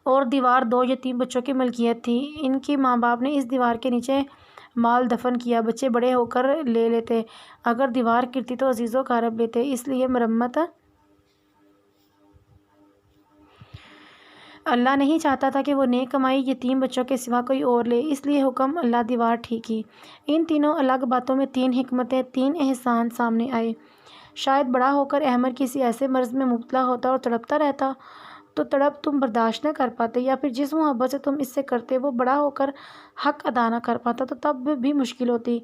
Speaker 1: اور دیوار 2 یتیم بچوں کی ملکیت تھی۔ ان کی ماں باپ نے اس دیوار کے نیچے مال دفن کیا۔ بچے بڑے ہو کر لے لیتے، اگر دیوار گرتی تو عزیز و اقارب لیتے، اس لیے مرمت اللہ نہیں چاہتا تھا کہ وہ نیک کمائی یتیم بچوں کے سوا کوئی اور لے، اس لیے حکم اللہ دیوار ٹھیک کی۔ ان تینوں الگ باتوں میں 3 حکمتیں، 3 احسان سامنے آئے۔ شاید بڑا ہو کر احمد کسی ایسے مرض میں مبتلا ہوتا اور تڑپتا رہتا تو تڑپ تم برداشت نہ کر پاتے، یا پھر جس محبت سے تم اس سے کرتے وہ بڑا ہو کر حق ادا نہ کر پاتا تو تب بھی مشکل ہوتی،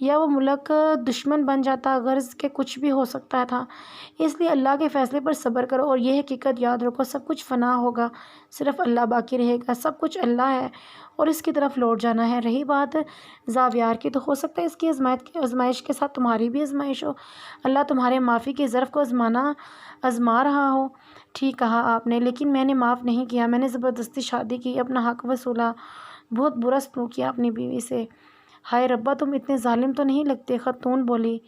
Speaker 1: یا وہ ملک دشمن بن جاتا، غرض کہ کچھ بھی ہو سکتا تھا۔ اس لیے اللہ کے فیصلے پر صبر کرو اور یہ حقیقت یاد رکھو، سب کچھ فنا ہوگا، صرف اللہ باقی رہے گا۔ سب کچھ اللہ ہے اور اس کی طرف لوٹ جانا ہے۔ رہی بات زاویار کی، تو ہو سکتا ہے اس کی آزمائش کے ساتھ تمہاری بھی آزمائش ہو، اللہ تمہارے معافی کے ظرف کو آزما رہا ہو۔ ٹھیک کہا آپ نے، لیکن میں نے معاف نہیں کیا، میں نے زبردستی شادی کی، اپنا حق وصولا، بہت برا سلوک کیا اپنی بیوی سے۔ ہائے ربا، تم اتنے ظالم تو نہیں لگتے۔ خاتون بولی،